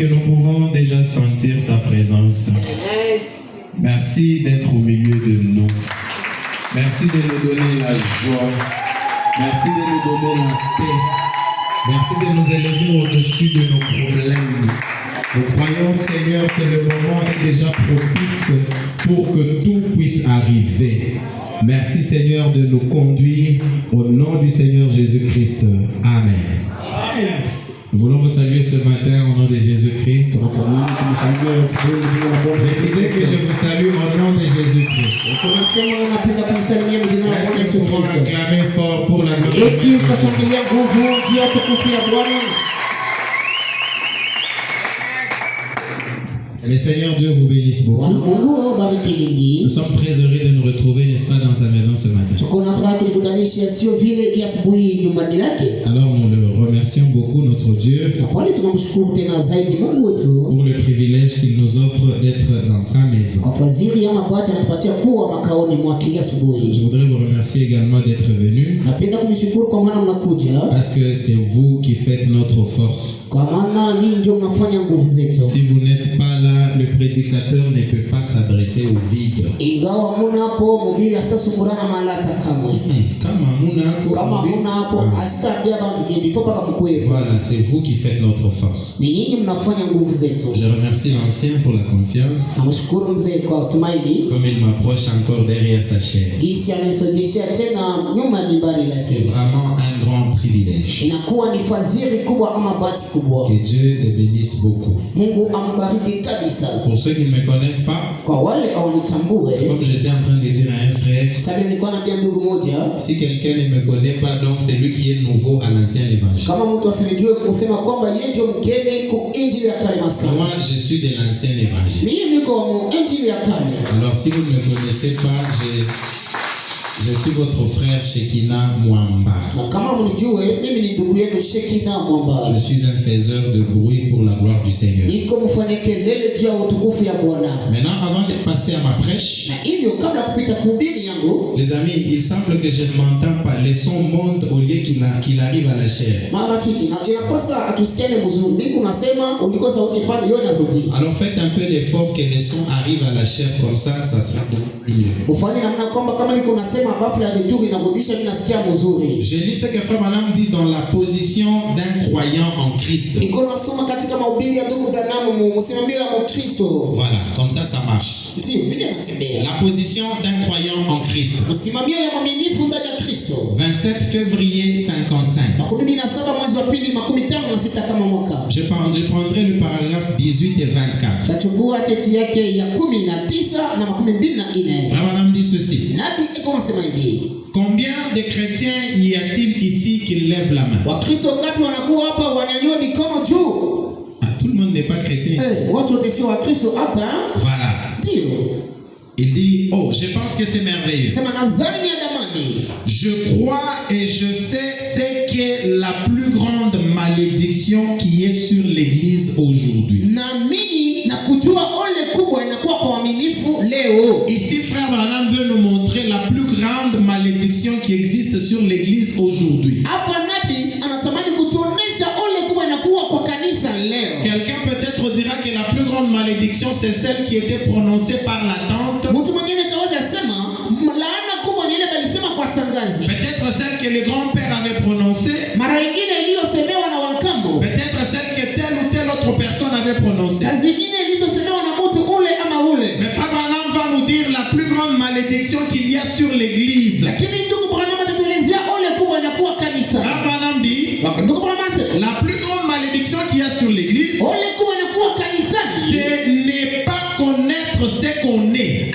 que nous pouvons déjà sentir ta présence. Merci d'être au milieu de nous. Merci de nous donner la joie. Merci de nous donner la paix. Merci de nous élever au-dessus de nos problèmes. Nous croyons, Seigneur, que le moment est déjà propice pour que tout puisse arriver. Merci, Seigneur, de nous conduire au nom du Seigneur Jésus-Christ. Amen. Nous voulons vous saluer ce matin au nom de Jésus-Christ. Je disais que je vous salue au nom de Jésus-Christ. Est-ce que vous pouvez acclamer fort pour la gloire de Dieu? Le Seigneur Dieu vous bénisse beaucoup. Nous sommes très heureux de nous retrouver, n'est-ce pas, dans sa maison ce matin. Alors nous le remercions beaucoup, notre Dieu, pour le privilège qu'il nous offre d'être dans sa maison. Je voudrais vous remercier également d'être venu, parce que c'est vous qui faites notre force. Si vous n'êtes pas là, le prédicateur ne peut pas s'adresser au vide. Voilà, c'est vous qui faites notre force. Je remercie l'ancien pour la confiance, comme il m'approche encore derrière sa chair. C'est vraiment un grand privilège. Que Dieu le bénisse beaucoup. Pour ceux qui ne me connaissent pas, comme j'étais en train de dire à un frère, si quelqu'un ne me connaît pas, donc c'est lui qui est nouveau à l'ancien évangile. Moi, je suis de l'ancien évangile. Alors, si vous ne me connaissez pas, je suis votre frère Shekina Mwamba. Je suis un faiseur de bruit pour la gloire du Seigneur. Maintenant, avant de passer à ma prêche, les amis, il semble que je ne m'entends pas. Les sons montent au lieu qu'il arrive à la chair. Alors faites un peu d'effort que les sons arrivent à la chair, comme ça sera beaucoup mieux. Je lis ce que Frère Branham dit dans la position d'un croyant en Christ. Voilà, comme ça marche. La position d'un croyant en Christ. 27 février 55. Je prendrai le paragraphe 18 et 24. Frère Branham dit ceci. Combien de chrétiens y a-t-il ici qui lèvent la main? Tout le monde n'est pas chrétien ici. Voilà. Il dit, oh, je pense que c'est merveilleux. Je crois et je sais ce qu'est la plus grande malédiction qui est sur l'église aujourd'hui. Ici, Frère Branham veut nous montrer la plus grande malédiction qui existe sur l'église aujourd'hui. Quelqu'un peut-être dira que la plus grande malédiction, c'est celle qui était prononcée par la tante. Peut-être celle que les grands-pères avaient prononcée. Peut-être celle que telle ou telle autre personne avait prononcée. Mais Frère Branham va nous dire la plus grande malédiction qu'il y a sur l'église. Frère Branham dit la plus grande malédiction qu'il y a sur l'église, c'est ne pas connaître ce qu'on est.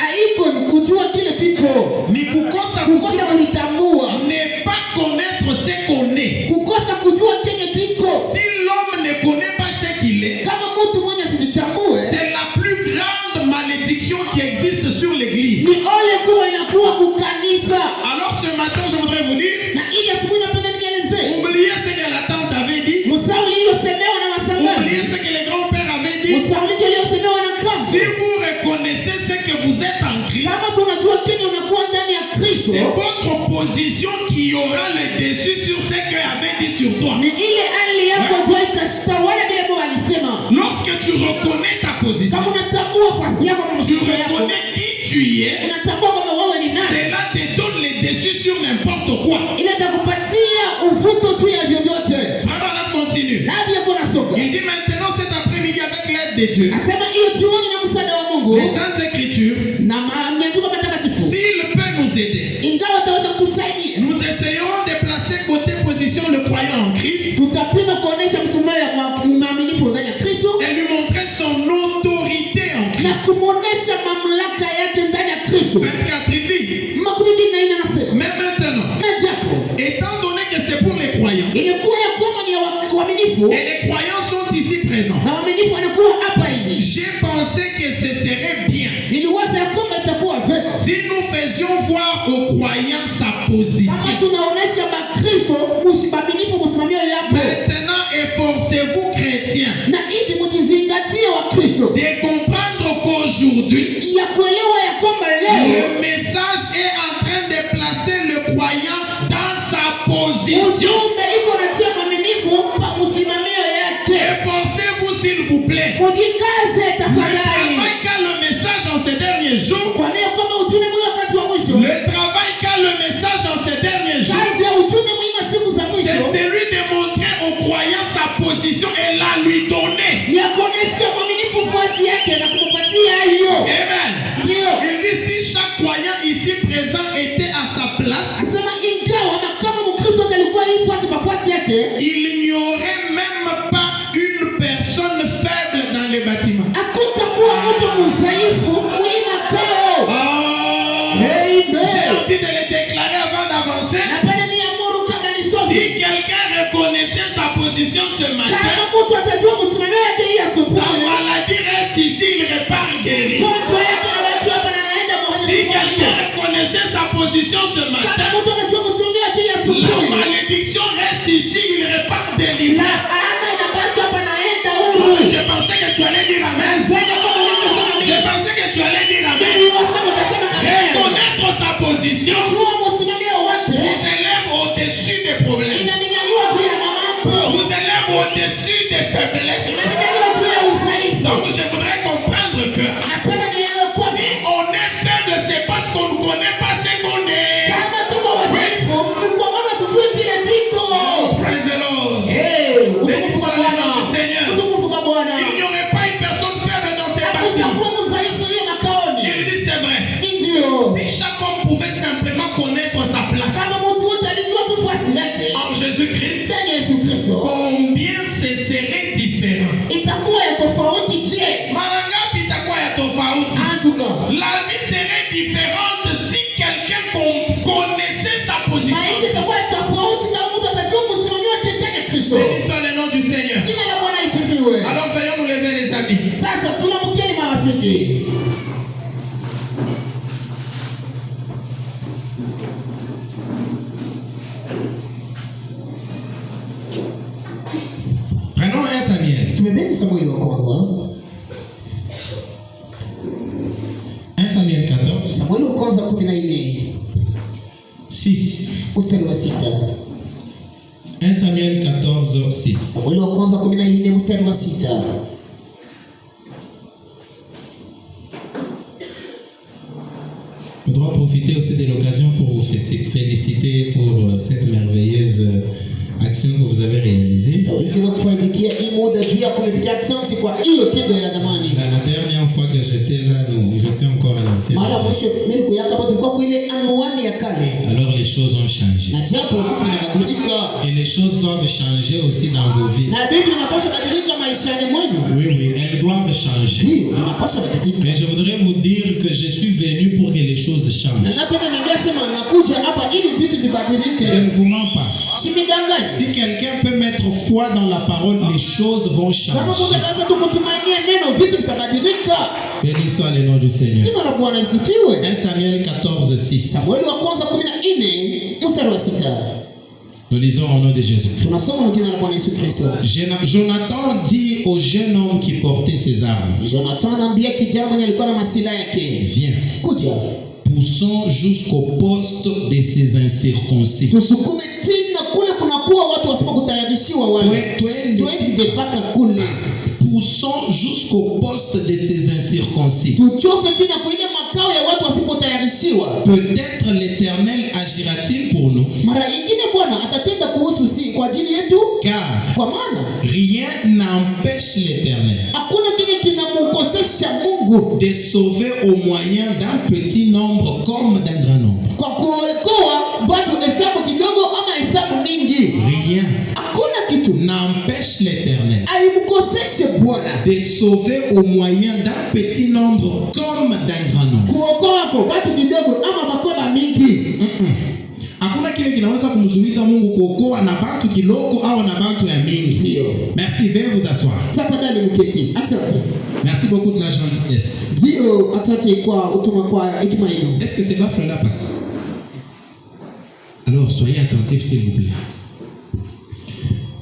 Ne pas connaître ce qu'on est. Si l'homme ne connaît pas ce qu'il est, c'est la plus grande malédiction qui existe sur l'église. Alors ce matin, je voudrais vous dire, oubliez ce que la tante avait dit, oubliez ce que les grands-pères avaient dit. Si vous reconnaissez ce que vous êtes en Christ, c'est votre position qui aura le dessus sur ce qu'elle avait dit sur toi. Lorsque Lorsque tu reconnais ta position, kama unatambua nafasi yako na tu msimamo yako, reconnais qui tu es, unatambua kama wewe ni nani, cela te donne les dessus sur n'importe quoi. ile itakupatia uvuto tu ya vyovyote. Alors là, continue. Na pia kuna soka. Il dit maintenant cet après-midi avec l'aide de Dieu, Asema hiyo tuone na msaada wa Mungu les Saintes Écritures, na maandiko matakatifu, s'il peut nous aider, ingawa ataweza kusaidia, nous essayerons de placer côté position le croyant en Christ tutapima kuonesha msimamo wa muaminifu ndani ya Kristo et lui montrer son autorité en na Christ. kumuonesha mamlaka yake ndani ya Kristo. 24 il dit, Makumi mbili na nne anasema, mais maintenant, na japo étant donné que c'est pour les croyants, ilikuwa ya kwamba ni ya waaminifu et les croyants sont ici présents, na waaminifu wanakuwa hapa hivi, j'ai pensé que ce serait bien niliwaza ya kwamba itakuwa vema si nous faisions voir aux croyants sa kama position. tunaonesha Bakristo msimaminifu msimamio yapo, Maintenant, efforcez-vous chrétiens na hivi mjizingatie wa Kristo de comprendre qu'aujourd'hui, ya kuelewa ya kwamba leo le message est en train de placer le croyant dans sa position. ujumbe iko natia mwaminifu kwa msimamio yake. Efforcez-vous s'il vous plaît. Mujikaze tafadhali, Le travail qu'a le message en ces derniers jours, kwa maana kwamba ujumbe mwema wakati wa mwisho, le travail qu'a le message en ces derniers jours, kazi ya ujumbe mwema siku za c'est mwisho celui de montrer aux croyants sa position et la lui donner. ni ya kuonesha mwaminifu nafasi yake na kumpatia hiyo. Amen. Ndio Il dit si chaque croyant ici présent était à sa place, asema, ingawa na kama Mkristo alikuwa hivyo nafasi yake, il n'y aurait même pas une personne faible dans les bâtiments. hakutakuwa mtu mdhaifu mwima kao. J'ai envie de le déclarer avant d'avancer. Napenda niamuru kabla nisome, Si quelqu'un reconnaissait sa position ce matin, kama mtu atajua msimamio yake hii sa asubuhi, maladie reste ici, il repart guéri. gonjwa yake na watu hapa na anaenda Si kwa quelqu'un reconnaissait sa position ce kama matin, mtu anajua msimamio yake hii la asubuhi, malédiction reste ici, il repart délivré. na ana inabaki hapa na anaenda huru. Je pensais que tu allais dire amen. Zaidi kama ulivyosema Je mimi, pensais que tu allais dire amen. niliwasema utasema amen. Reconnaître sa position Jua msimamio wake vous élève au-dessus des problèmes, inaminyanyua juu ya mambo, vous élève au-dessus des faiblesses. inaminyanyua juu ya udhaifu. Donc je voudrais comprendre que Napenda nielewe kwamba si on est faible, c'est parce qu'on ne connaît pas ce qu'on est. kama tuko wadhaifu ni kwa maana tujue vile viko. Praise the Lord. Utukufu kwa Bwana, utukufu kwa Bwana. Il n'y aurait pas une personne faible dans ces bâtiments. Hakutakuwa mdhaifu hiyo makaoni. Il dit c'est vrai. Ndio Si chaque homme pouvait simplement connaître sa place kama mtu wote alijua tu nafasi yake en Jésus-Christ, ndani ya Yesu Kristo, combien ce serait différent. itakuwa ya tofauti. Je, Mara ngapi itakuwa ya tofauti? antuka La vie serait différente si quelqu'un connaissait sa position. maisha itakuwa tofauti kama mtu atajua msimamio wake ndani ya Kristo. Béni soit le nom du Seigneur. Jina la Bwana isifiwe. Alors veuillons nous lever les amis. Sasa tunamkeni marafiki. Prenons 1 Samuel. Tumebeni Samueli wa kwanza. 1 Samuel 14. Samueli wa kwanza 14 6. mstari wa 6. 1 Samuel 14, 6. Samueli wa kwanza 14 mstari wa 6. Je dois profiter aussi de l'occasion pour vous féliciter pour cette merveilleuse action que vous avez réalisée. Kufanyikia hii muda juu ya kumepitia asante kwa hiyo tendo ya zamani. La dernière fois que j'étais là, nous étions encore à l'ancienne. Mara mwisho mimi kuyaka bado tulikuwa kwa ile anwani ya kale. Alors les choses ont changé. Na japo vitu vinabadilika. Et les choses doivent changer aussi dans vos vies. Na vitu vinapaswa badilika maishani mwenu. Oui, oui, elles doivent changer. Ndio, vinapaswa badilika. Mais je voudrais vous dire que je suis venu pour que les choses changent. Na napenda niambia sema nakuja hapa ili vitu vibadilike. Je ne vous mens pas. Simidanganya. Si quelqu'un peut mettre foi dans la parole, les choses vont Kama Mungu changer. anaweza tukutumainia neno, vitu vitabadilika. Béni soit le nom du Seigneur. Jina la Bwana isifiwe. 1 Samuel 14, 6. Samueli wa kwanza 14 mstari wa 6. Nous lisons au nom de Jésus. Tunasoma jina la Bwana Yesu Kristo. Jonathan dit au jeune homme qui portait ses armes, Jonathan anaambia kijana mwenye alikuwa na masila yake, viens, kuja poussons jusqu'au poste de ces incirconcis. tusukume tina kule kunakuwa watu wasema kutayarishiwa wale. Twende Twende mpaka kule. poussons poussons jusqu'au poste de ces incirconcis. Tuchofe tena kwa ile makao ya watu wasipotayarishiwa. Peut-être l'Éternel agira-t-il pour nous. Mara ingine Bwana atatenda kuhusu si kwa ajili yetu, Car kwa maana rien n'empêche l'Éternel hakuna kile kinamkosesha Mungu de sauver au moyen d'un petit nombre comme d'un grand nombre. kwa kuokoa watu hesabu kidogo ama hesabu mingi. Rien Hakuna kitu n'empêche l'Éternel aimkoseshe Bwana de sauver au moyen d'un petit nombre comme d'un grand nombre. kuokoa kwa watu kidogo ama makola mingi. Hakuna kile kinaweza kumzuiza Mungu kuokoa na watu kidogo au na watu ya mingi. Ndio. Merci, veuillez vous asseoir. Tafadhali mketi. Asante. Merci beaucoup de la gentillesse. Ndio, asante kwa utuma kwa hekima yenu. Est-ce que cette offre-là passe? Alors, soyez attentifs s'il vous plaît.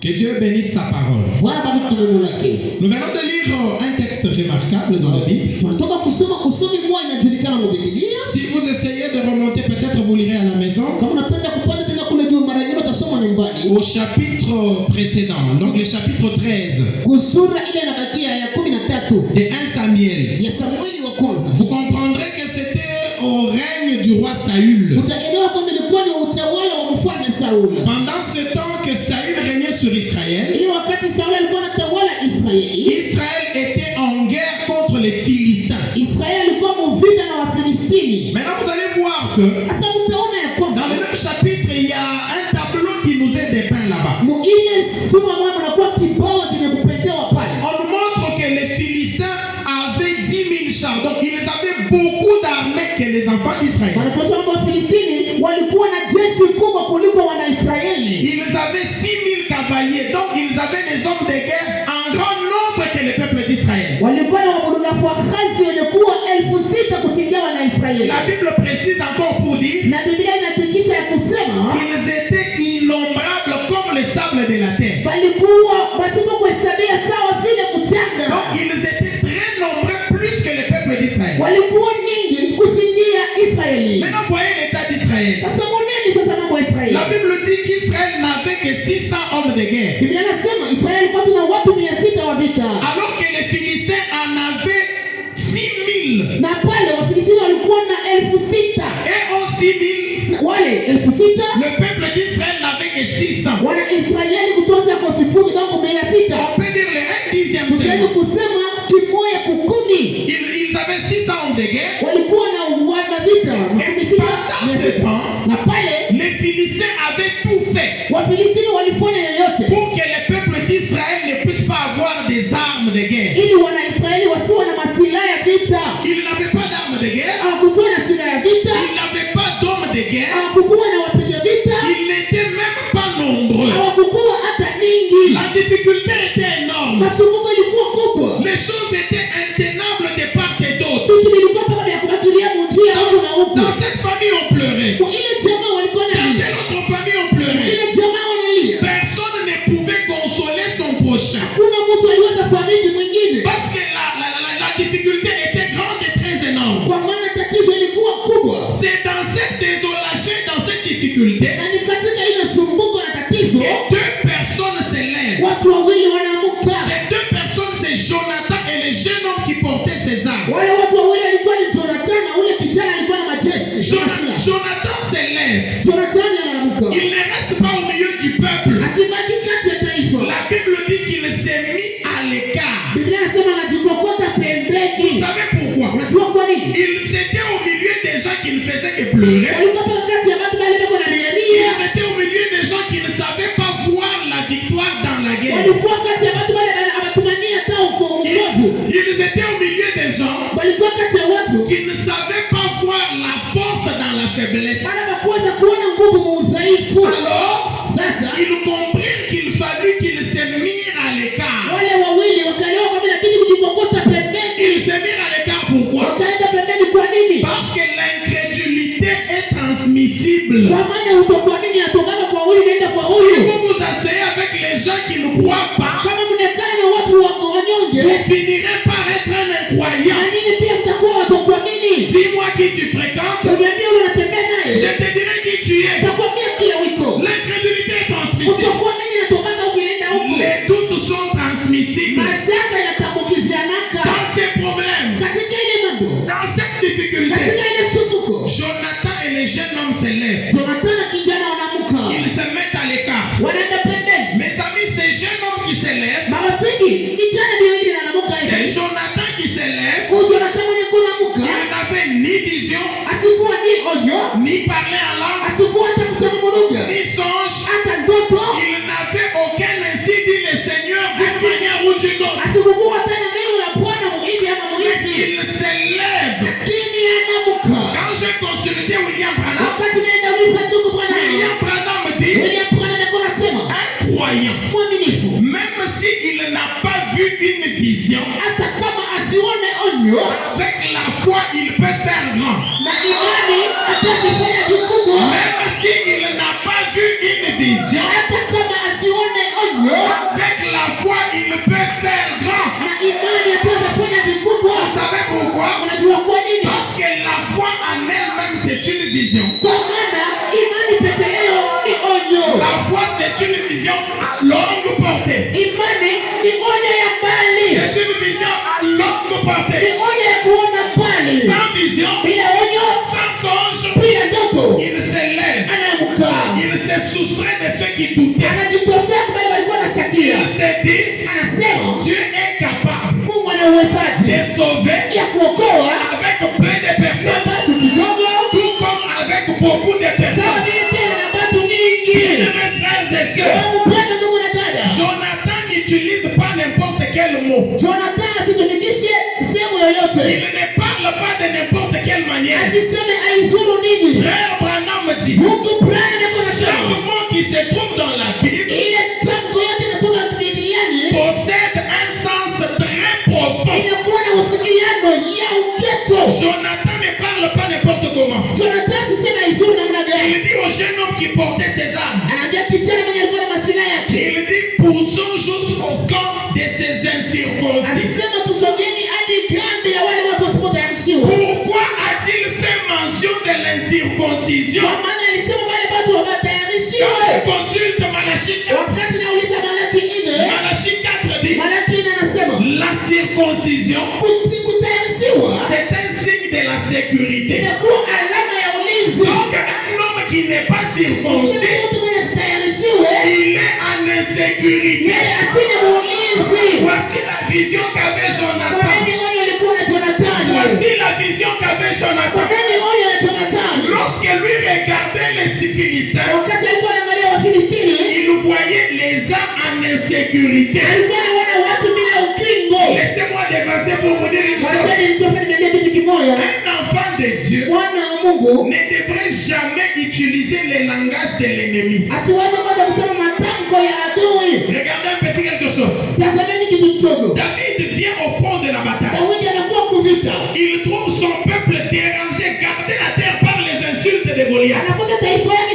Que Dieu bénisse sa parole. Bwana bariki neno lake. Nous venons de lire un texte remarquable dans la Bible. Tunatoka kusoma usomi mmoja inajulikana mu Biblia. Si vous essayez de remonter, peut-être vous lirez à la maison. Kama unapenda kupanda tena kule juu, mara nyingine utasoma nyumbani. Au chapitre précédent, donc le chapitre 13 Kusura ile inabakia ya 13 de 1 Samuel. ya Samueli wa kwanza. Vous comprendrez que c'était au règne du roi Saül. Utaelewa kwamba ilikuwa ni utawala wa mfalme Sauli. Pendant ce temps que Saül régnait sur Israël, Ile wakati Sauli alikuwa anatawala Israeli, Israël était en guerre contre les Philistins. Israeli alikuwa mvita na Wafilistini. Maintenant vous allez voir que Sasa mtaona ya kwamba dans le même chapitre, il y a un tableau qui nous est dépeint là-bas. mu ile sura moja mnakuwa kibao kimekupendewa pale. On nous montre que les Philistins avaient 10 000 chars. Donc ils avaient beaucoup d'armées que les enfants d'Israël. Wanatosha kwamba Wafilistini walikuwa na jeshi kubwa kuliko Wanaisraeli. Ils avaient 6 000 cavaliers. Donc ils avaient des hommes de guerre en grand nombre que le peuple d'Israël. Walikuwa na wabudula farasi wenye kuwa 6,000 kufikia Wanaisraeli. La Bible précise encore pour dire Na Biblia inahakikisha ya kusema qu'ils étaient innombrables comme le sable de la terre. walikuwa basipo kuhesabia sawa vile mchanga. Donc ils étaient très nombreux plus que le peuple d'Israël. Walikuwa nyingi kusindia Israeli. Maintenant voyez l'état d'Israël. Sasa muneni sasa mambo ya Israeli. La Bible dit qu'Israël n'avait que 600 hommes de guerre. Biblia inasema Israeli ilikuwa na watu 600 wa vita. Alors que les Philistins en avaient 6 000. Na pale Wafilistini walikuwa na 6,000. Et aux 6 000, Wale 6,000 le peuple d'Israël n'avait que 600. wana Israeli kutosha kwa sifuri donc 600. On peut dire le 1/10 Tunaweza seulement. kusema kimoja kukumi. Ils avaient 600 hommes de guerre. Walikuwa na wana vita makumi Et sita pendant ce temps, na pale les Philistins avaient tout fait Wafilistini walifanya yoyote pour que le peuple d'Israël ne puisse pas avoir des armes de guerre. ili Wanaisraeli wasiwe na masilaha ya vita. Ils n'avaient pas d'armes de guerre. Hawakuwa na silaha ya vita, Ils n'avaient pas d'hommes de guerre. hawakuwa na wapiga vita, Ils n'étaient même pas nombreux. hawakuwa hata ningi. La difficulté était énorme. Masumbuko ilikuwa kubwa, Les choses étaient intenables de part et d'autre. vitu vilikuwa kama vya kubakilia munjia huku na huku. Dans cette famille, on pleurait. Kwa ile jamaa walikuwa Dans nalia, telle autre famille, on pleurait. ile jamaa wanalia, Personne ne pouvait consoler son prochain. hakuna mtu aliweza fariji mwingine, Parce que la difficulté était grande et très énorme. kwa maana tatizo ilikuwa kubwa. C'est dans cette désolation et dans cette difficulté Na ni katika ile sumbuko na tatizo, que deux personnes se lèvent. watu wawili wanaamuka. Les deux personnes, c'est Jonathan et le jeune homme qui portait ses armes. Wale watu wawili alikuwa ni Jonathan na ule kijana alikuwa na majeshi. Jonathan se lève. Jonathan anaamuka. Il ne reste pas au milieu du peuple. Asibaki kati ya taifa. La Bible dit qu'il s'est mis à l'écart. Biblia inasema anajikokota Vous pembeni. savez pourquoi? Unajua kwa nini? Ils étaient au milieu des gens qui ne faisaient que pleurer. Walikuwa pale kati ya watu wale wako na Ils lialia. étaient au milieu des gens qui ne savaient pas voir la victoire dans la guerre. Walikuwa kati ya watu wale abatumania hata ukovu. Ils étaient au milieu des gens Walikuwa kati ya watu qui ne savaient pas voir la force dans la faiblesse. wale hawakuweza kuona nguvu mu udhaifu. Alors, Sasa ils comprirent qu'il fallut qu'ils se mirent à l'écart. wale wawili wakaelewa kwamba inabidi kujikokota pembeni. Ils se mirent à l'écart pourquoi? Wakaenda pembeni kwa nini? Parce que l'incrédulité est transmissible. Kwa maana kutokuamini inatokana kwa huyu inaenda kwa Si huyu. vous vous asseyez avec les gens qui ne croient pas, Kama mnakaa na watu wanyonge, vous finirez par être un na incroyant. nyinyi pia mtakuwa watokuamini. Dis-moi qui tu fréquentes, Uniambie ule unatembea naye, je te dirai qui tu es. utakwambia kila wiko. L'incrédulité est transmissible. Utakuamini inatokana huku inaenda huku. Les doutes sont transmissibles. Mashaka inatambukia qui se lève. Marafiki, kijana ndio hivi anamuka C'est hivi. Jonathan qui se lève. Jonathan mwenye kunamuka. Il n'avait ni vision, Asikuwa ni onyo, ni parler en langue, asikuwa hata kusema lugha, ni songe. hata ndoto. Il n'avait aucun ainsi dit le Seigneur d'une manière ou d'une autre. Asikuwa tena neno la Bwana muhivi ama muhivi. Il se lève. Lakini anamuka. Quand j'ai consulté William Branham, Wakati nenda uliza ndugu Bwana. William Branham me dit, William Branham alikuwa anasema, un croyant, mwaminifu, même s'il n'a pas vu une vision, hata kama asione onyo, avec la foi, il peut faire grand. na imani atazifanya vikubwa. Même s'il n'a pas vu une vision, Hata kama asione onyo, avec la foi, il peut faire grand. na imani atazifanya vikubwa. Vous savez pourquoi? Unajua kwa nini? Parce que la foi en elle-même, c'est une vision. Kwa maana imani peke yao ni onyo. La foi, c'est une vision à longue portée. Imani ni onyo ya mbali, C'est une vision à longue ni portée. onyo ya kuona mbali. Sans vision, Bila onyo, sans songe, bila ndoto, il se lève. anaamka, Il se soustrait de ceux qui doutaient. anajitoshea kubali walikuwa na shakia. Il se dit, Anasema Dieu est capable Mungu ana uwezaji de sauver ya kuokoa avec peu de na personnes, watu kidogo, tout comme avec beaucoup de sawa personnes. vile tena na watu nyingi. Mes frères et sœurs, Mpendo ndugu na dada, Jonathan n'utilise pas n'importe quel mot. Jonathan asitumikishe sehemu yoyote, Il ne parle pas de n'importe quelle manière. asiseme aizuru nini. Frère Branham me dit, Mungu Branham yuko chaque anasema mot qui se trouve dans la Bible ile tamko yote inatoka Biblia possède un sens très profond. inakuwa na usikiano ya uketo. Jonathan ne parle pas n'importe comment. Jonathan asiseme aizuru namna Il gani. dit au jeune homme qui portait ses armes, Anaambia kijana mwenye alikuwa na masilaha yake, il dit, poussons jusqu'au camp de ces incirconcis. asema tusogeni hadi kambi ya wale watu wasipotayarishiwa. Pourquoi a-t-il fait mention de l'incirconcision? Kwa maana alisema wale watu Quand watayarishiwe. tu consultes Malachie 4, Wakati nauliza Malaki 4, Malachie 4 dit, Malaki 4 anasema la circoncision, kutayarishiwa c'est un signe de la sécurité. inakuwa alama ya ulinzi. Donc un homme qui n'est pas Sema circoncis, mtu mwenye sitayarishiwe il est en insécurité. yeye asine muulinzi. Voici la vision qu'avait Kwa Jonathan. nini onyo ilikuwa na Jonathani? Voici la vision qu'avait Kwa Jonathan. nini onyo ya Jonathani? Lorsque lui regardait les Philistins, Wakati alikuwa anaangalia Wafilistini, il voyait les gens en insécurité. alikuwa anaona watu bila ukingo. Laissez-moi dévancer pour vous dire une chose. Wacheni nitofe nimeambia kitu kimoja. Un enfant de Dieu Mwana wa Mungu ne devrait jamais utiliser le langage de l'ennemi. asiwaze kwanza kusema matamko ya adui. Regardez un petit quelque chose. Tazameni kitu kidogo. David vient au front de la bataille. Dawidi anakuwa kuvita, Il trouve son peuple dérangé, gardé à terre par les insultes de Goliath. anakuta taifa yake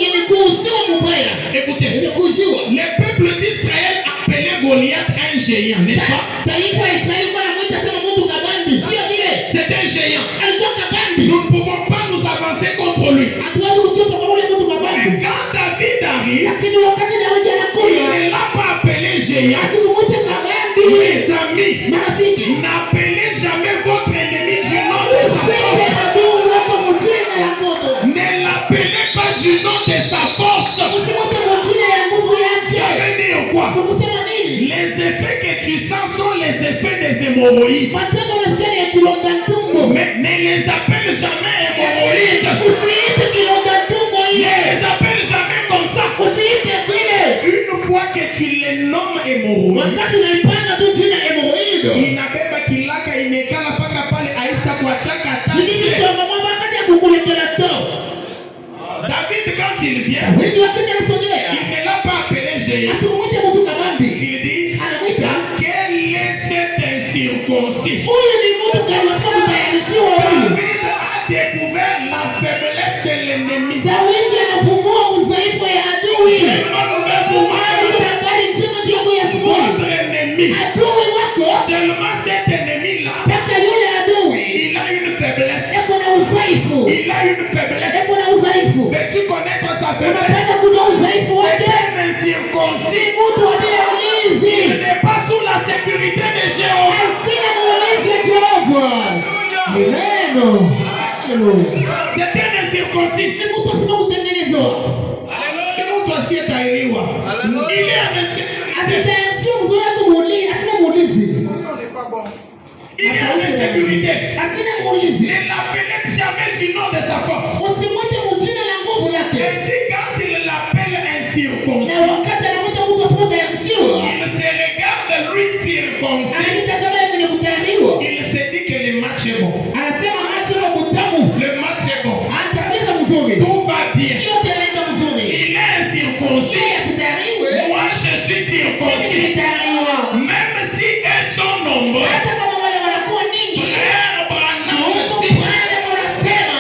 ilikuuziwa mubaya, Écoutez, ilikuuziwa. le peuple d'Israël appelait Goliath un géant, n'est-ce pas? Taifa ya Israeli kwa namwita sema mtu kabambi, sio vile? C'est un géant. Alikuwa kabambi. Nous ne pouvons pas nous avancer contre lui. Hatuwezi kuchoka kwa ule mtu kabambi. Mais quand David arrive, Lakini wakati Daudi il anakuja, ne l'a pas appelé géant. asikumwite kabambi. Les amis, Marafiki, n'appelez jamais votre ennemi du nom de sa usipende force. adui wako mjina ya moto. Ne l'appelez pas du nom de sa force. Usimwite mjina ya nguvu yake. Ça veut dire quoi? Kwa kusema nini? Les effets que tu sens sont les effets des hémorroïdes. Matendo unasikia ni ya kilonda tumbo. Mais ne les appelle jamais hémorroïdes. Usiite kilonda tumbo Ne ile. les appelle jamais comme ça. Usiite vile. Une fois que tu les nommes hémorroïdes, Wakati unaipanga tu jina hemoroido. inabeba kilaka imekala paka pale aista kuachaka Jibini tati. kwa mama wakati ya kukuletea to. David quand il vient, Wengi wakati anasogea. il ne l'a pas appelé géant. Asikumwite mtu kabambi. Il dit, Anamwita, quel est cet incirconcis? huyu ni mtu kalifaa kutayarishiwa huyu. David a découvert la faiblesse de l'ennemi. Dawidi anafumbua udhaifu ya adui. Seulement nous devons Maana habari njema juu ya asubuhi. votre ennemi. Adui wako, Seulement cet ennemi-là, paka yule adui, il a une faiblesse. eko na udhaifu. Il a une faiblesse. Eko na udhaifu. Veux-tu connaître sa faiblesse? Unapenda kujua udhaifu wake? C'est un Si incirconcis. mtu aliye Il ulinzi. n'est pas sous la sécurité de Jéhovah. Asina muulizi ya Jehova. Ni neno. C'est un incirconcis. Ni mtu asima kutengenezwa. Ni mtu asiyetahiriwa. Il est un Asitayarishe mzuri kumuuliza, asina muulizi. Ça n'est pas bon. Il y a l'insécurité. Asina muulizi. Ne l'appelez jamais du nom de sa force. Usimwite mjina la nguvu yake. Et si quand il l'appelle incirconcis, Na wakati anakuta mtu asiyetayarishiwa, il se regarde lui circoncis. anajitazama yeye mwenye kutayariwa. Il se dit que le match est bon. Anasema acha ile mtamu. Le match est bon. Atacheza mzuri. Tout va bien. Yote yanaenda mzuri. Il est incirconcis. Yeye asitayariwe. Moi, je suis Mimi circoncis. nitayariwa. Même si elles sont nombreuses. Hata kama wale wanakuwa nyingi. Frère Branham Mungu dit, Bwana anasema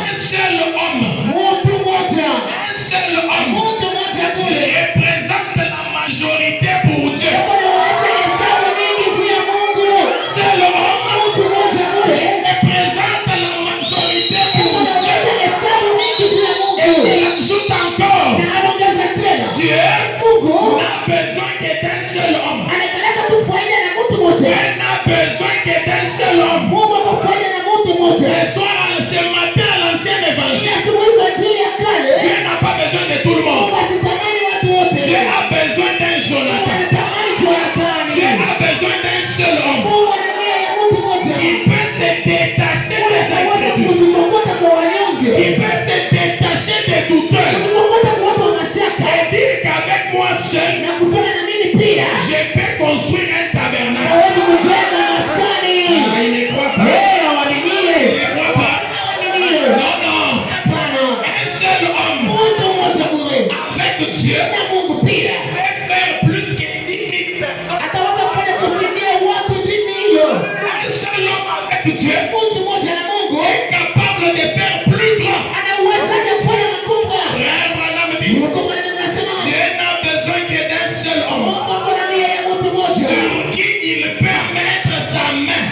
un seul homme, mtu mmoja. un seul homme Mtu mmoja kule. représente la majorité pour Dieu. Hapo inaonyesha hesabu nyingi juu ya Mungu. Seul homme Mtu mmoja kule. représente la majorité Hapo pour Dieu. inaonyesha hesabu nyingi juu ya Et Mungu. il ajoute encore, Na anaongeza tena. Dieu Mungu n'a besoin que d'un seul homme. anakaleta tu faida na mtu mmoja. Elle n'a besoin que d'un seul homme. Mungu ako faida na mtu mmoja. Ce soir, ce matin, à l'ancien Hii évangile, asubuhi kwa ajili ya kale. Dieu n'a pas besoin de tout le Mungu monde. asitamani watu wote. Dieu a besoin d'un Mungu Jonathan. anatamani Jonathani. Dieu a besoin d'un seul homme. Mungu ana nia ya mtu mmoja. Il peut se détacher des Unaweza incrédules. kujikokota kwa wanyonge. Il peut se détacher des douteurs. Kujikokota kwa watu wa mashaka. Et dire qu'avec moi seul, Na kusema na mimi pia je peux construire un tabernacle. naweza kujenga maskani. Ah, il ne croit pas. Hawaninie. Il ne croit pas. Hawaninie. Non, non. Hapana. Un seul homme Mtu mmoja bure. avec Dieu Na Mungu pia. peut faire plus que 10 000 personnes. Ataweza kufanya kusaidia watu 10,000,000. Un seul homme avec Dieu Mtu mmoja na Mungu est capable de faire plus grand. ana uwezaji wa kufanya makubwa. Frère Branham dit, Mungu mwenyewe anasema Dieu n'a besoin que d'un seul homme Mungu ako na nia ya mtu mmoja. sur qui il peut mettre sa main.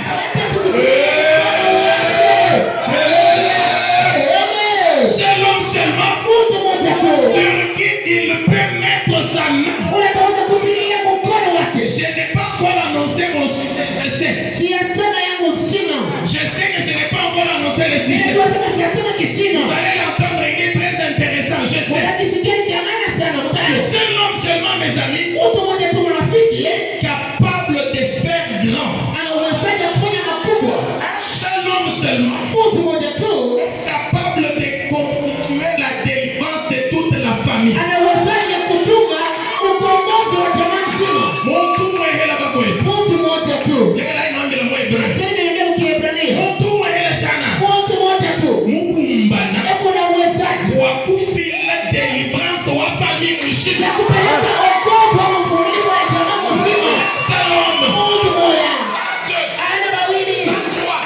Seul homme seulement Mtu mmoja tu. sur qui il peut mettre sa main. Unataweza kutilia mkono wake. Je n'ai pas encore annoncé mon sujet, je sais. Siyasema yangu shina. Je sais que je n'ai pas encore annoncé le sujet. Nilikuwa sema siyasema Vous kishina. allez l'entendre, il est très intéressant, je sais. Mtakisikia ni ya maana sana Un mtakio. seul homme seulement, mes amis, Mtu mmoja tu marafiki capable de faire grand. ana uwezaji wa kufanya makubwa. Un seul homme seulement, Mtu mmoja tu capable de constituer la délivrance de toute la famille. ana uwezaji wa kutunga ukombozi wa jamaa nzima. Muntu mwehela bakwetu. Mtu mmoja tu. Lekela inambile mwebrani. Acheni niambie Mkiebrania. Muntu mwehela chana. Mtu mmoja tu. Mukumbana. Eko na uwezaji Wa kufila délivrance wa famille na mshima. kupeleka wokovu wa mfululizo wa jamaa nzima. Seul homme. Mtu mmoja. Dieu. Ana mawili.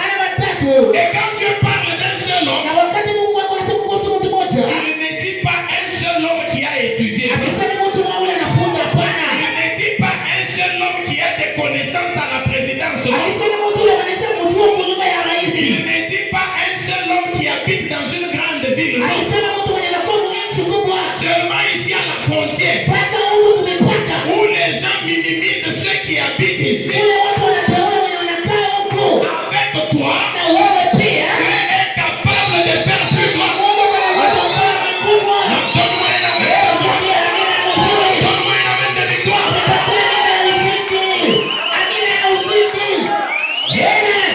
Ana matatu. Et quand Dieu parle d'un seul homme, Na wakati Mungu ako anasema kuhusu mtu mmoja, il ne dit pas un seul homme qui a étudié. asisemi mtu mmoja anafunga, hapana. Il ne dit pas un seul homme qui a des connaissances à la présidence. Asisemi mtu yule anaisha kujua kunyumba ya rais. Il ne dit pas un seul homme qui habite dans une grande ville. Non. Asisemi mtu mwenye anakuwa mwenchi kubwa. Seulement ici à la frontière, Paka huku tumepaka. où les gens minimisent ceux qui habitent ici. Kule watu wanapeona wenye wanakaa huku. Avec toi, Na wewe pia. tu es capable de faire plus grand. Mungu anaweza kufanya makubwa. Donne-moi un amen de joie. Tuambie amina nzuri. Donne-moi un amen de victoire. Tupatie amina ya ushindi. Amina ya ushindi. Amen.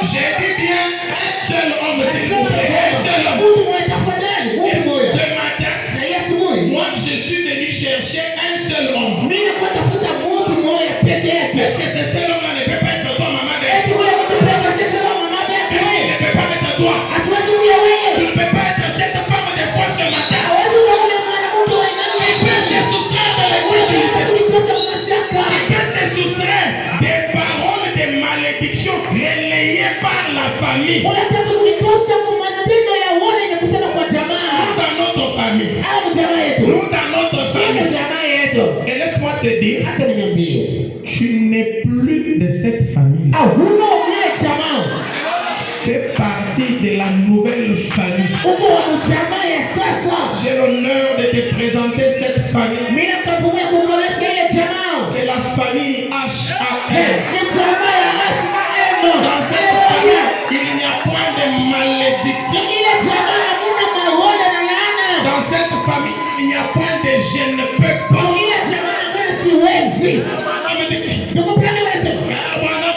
J'ai dit bien un seul homme, s'il vous Nasema plaît. Un seul homme. mtu mmoja tafadhali. Et Mtu mmoja. ce matin, Na hii asubuhi moi je suis venu chercher un seul homme. mimi nakuwa tafuta mtu mmoja peke yake. Parce que ce seul homme-là ne peut pas être toi, maman. Eti ule mtu peke sisi kama mama Il yake. ne peut pas être toi. Asiwezi kuja Tu wewe. ne peux pas être cette femme de foi ce matin. Hawezi kuja ule mwanamke wa imani ya Il peut se kweli. soustraire de Unataka l'église. kunitosa mashaka. Il peut se soustraire des paroles de malédiction relayées par la famille. Unataka kunitosha kwa maneno ya uone yenye kusema kwa jamaa. Nous dans notre famille. Au jamaa yetu. Nous dans notre Au famille. jamaa yetu. Et laisse-moi te dire, Acha niambie. tu n'es plus de cette famille. Au huno ule jamaa. Tu fais partie de la nouvelle famille. Uko wa jamaa ya sasa. J'ai l'honneur de te présenter cette famille. Mimi nakutumia kuongelesha ile jamaa. C'est la famille H.A.M. Ni jamaa ya H.A.M. Dans cette famille, il n'y a point de malédiction. Ile jamaa hamuna maono na laana. Dans cette famille, il n'y a point de je ne peux pas. siwezi. Ndugu Branham anasema.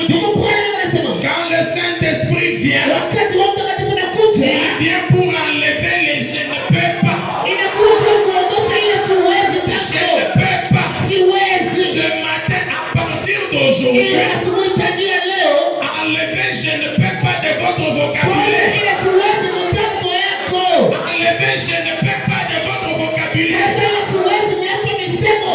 Ndugu Branham anasema. Quand le Saint-Esprit vient, Wakati Roho Mtakatifu anakuja, il vient pour enlever les je ne peux pas. inakuja kuondosha ile siwezi Je tako. ne peux pas. Siwezi. Ce matin, à partir d'aujourd'hui, Ile asubuhi tangia leo, enlevez je ne peux pas de votre kwa vocabulaire. ile siwezi mtambo yako. Enlevez je ne peux pas de votre vocabulaire. Tosha ile siwezi yako misemo.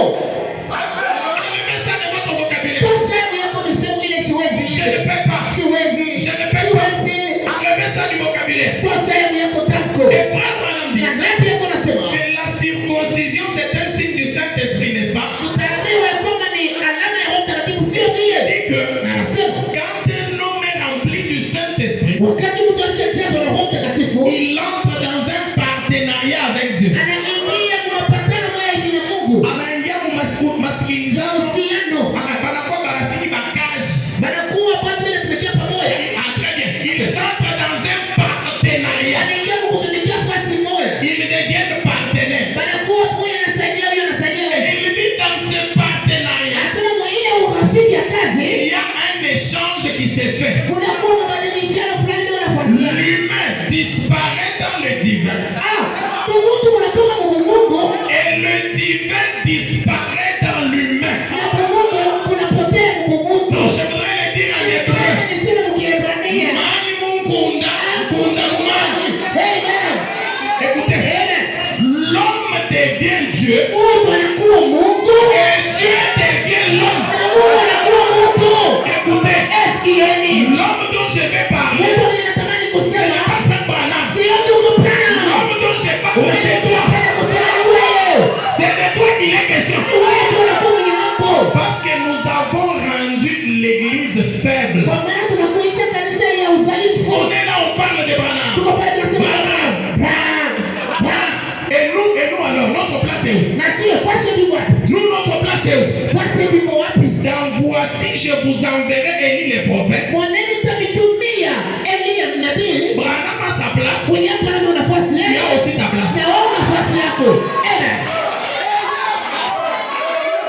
Enlevez ça de votre vocabulaire. Tosha yako misemo ile siwezi. Je ne peux pas. Siwezi. Je ne peux pas. Siwezi. Enlevez ça du vocabulaire. Tosha yako tamko. Et frère Branham dit Na ngapi yako nasema? que la circoncision c'est un signe du Saint-Esprit, n'est-ce pas? Kutahiriwa kwamba ni alama ya Roho Mtakatifu, sio vile. Il dit que Anasema quand un homme est rempli du Saint-Esprit, wakati mtu alishajazwa na Roho Mtakatifu, il entre dans un partenariat avec Dieu. anaingia kwa mapatano haya hivi na Mungu. Anaingia kumasikilizana, Uhusiano. anakuwa marafiki bakaji. Banakuwa watu wanatumikia pamoja. Ah, très bien. Ils entrent dans un partenariat. Anaingia kutumikia fasi moja. Ils deviennent partenaires. Banakuwa huyu anasaidia huyu anasaidia Et wewe. il dit dans ce partenariat, Anasema kwa ile urafiki ya il kazi y a un échange qui s'est fait. kunakuwa mabadilishano fulani na nafasi yake. L'humain disparaît dans le divin. Mungu unatoka kwa Mungu Et le divin disparaît dans l'humain. na kwa Mungu unapotea kwa Mungu. Donc je voudrais le dire en hébreu. Nataka niseme mkiebrania. Mani mukunda, mukunda mumani. Amen. Écoutez, Amen. l'homme devient Dieu Mungu anakuwa Mungu et Dieu devient l'homme. na Mungu anakuwa Mungu. Écoutez, Eskieni. l'homme dont je vais parler, Mungu anatamani ce kusema n'est pas Frère Branham. sio ndugu Branham. L'homme dont je parle, c'est toi. Unataka kusema ni wewe. C'est de toi qu'il est question. Ni wewe ndio unakuwa mwenye mambo. Parce que nous avons rendu l'église faible. Kwa maana tunakuisha kanisa ya udhaifu. On est là, on parle de Branham. Tuko pale tunasema Branham. Branham. Et nous alors, notre place est où? Na sio kwashe biko wapi? Nous, notre place est où? Kwashe biko wapi? Dans voici, je vous enverrai Élie le prophète. Mwaneni tamitumia Elia nabii. Branham a sa place. Kwenye hapa na nafasi Tu as yako. aussi ta place. Na wewe nafasi yako. Amen.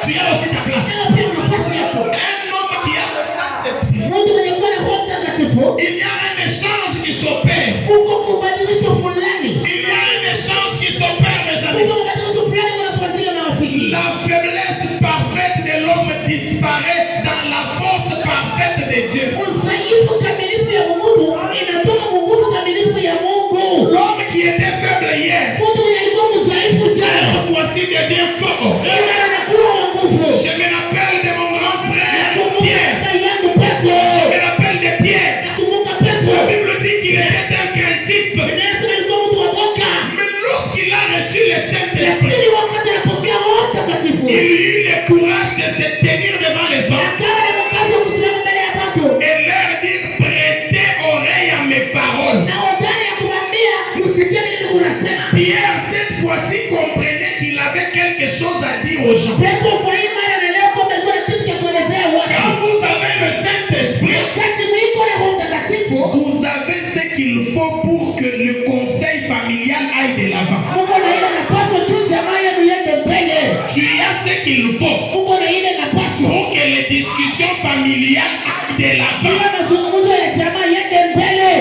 Tu as aussi ta place. Wewe pia nafasi yako. Un homme qui a le Saint-Esprit. Mungu mwenye kuwa na Roho Mtakatifu. Il y a un échange qui s'opère. Mungu kubadilisha fulani. Il y a un échange qui s'opère, mes amis. Mungu kubadilisha fulani kwa nafasi ya marafiki. La faiblesse parfaite de l'homme disparaît dans la force parfaite de Dieu. Udhaifu kamilifu ya Mungu inatoka nguvu kamilifu ya Mungu. L'homme qui était faible hier, Mtu mwenye alikuwa mdhaifu jana, voici devient fort. leo anakuwa wa nguvu. Je me rappelle de mon grand frère Pierre. Nakumbuka yangu Petro. Je me rappelle de Pierre. Nakumbuka Petro. La Bible dit qu'il était un craintif. Inasema alikuwa mtu wa boka. Mais lorsqu'il a reçu le Saint-Esprit, Lakini wakati anapokea Roho Mtakatifu, il eut le courage de se tenir devant les hommes akawa na mkazo wa kusimama mbele ya watu et leur dire prêtez oreille à mes paroles. na hodari ya kumwambia msikie mimi kunasema. Pierre, cette fois-ci, comprenait qu'il avait quelque chose à dire aux gens. Petro kwa hii mara anaelewa kwamba alikuwa na kitu cha kuelezea watu. Quand vous avez le Saint-Esprit, Wakati mwiko na Roho Mtakatifu, vous avez ce qu'il faut pour que le conseil familial aille de l'avant. Mungu na ile napaswa tu jamaa yenu iende mbele. Tu as ce qu'il faut Mungu na ile napaswa pour que les discussions familiales aillent de l'avant. kila mazungumzo ya jamaa iende mbele.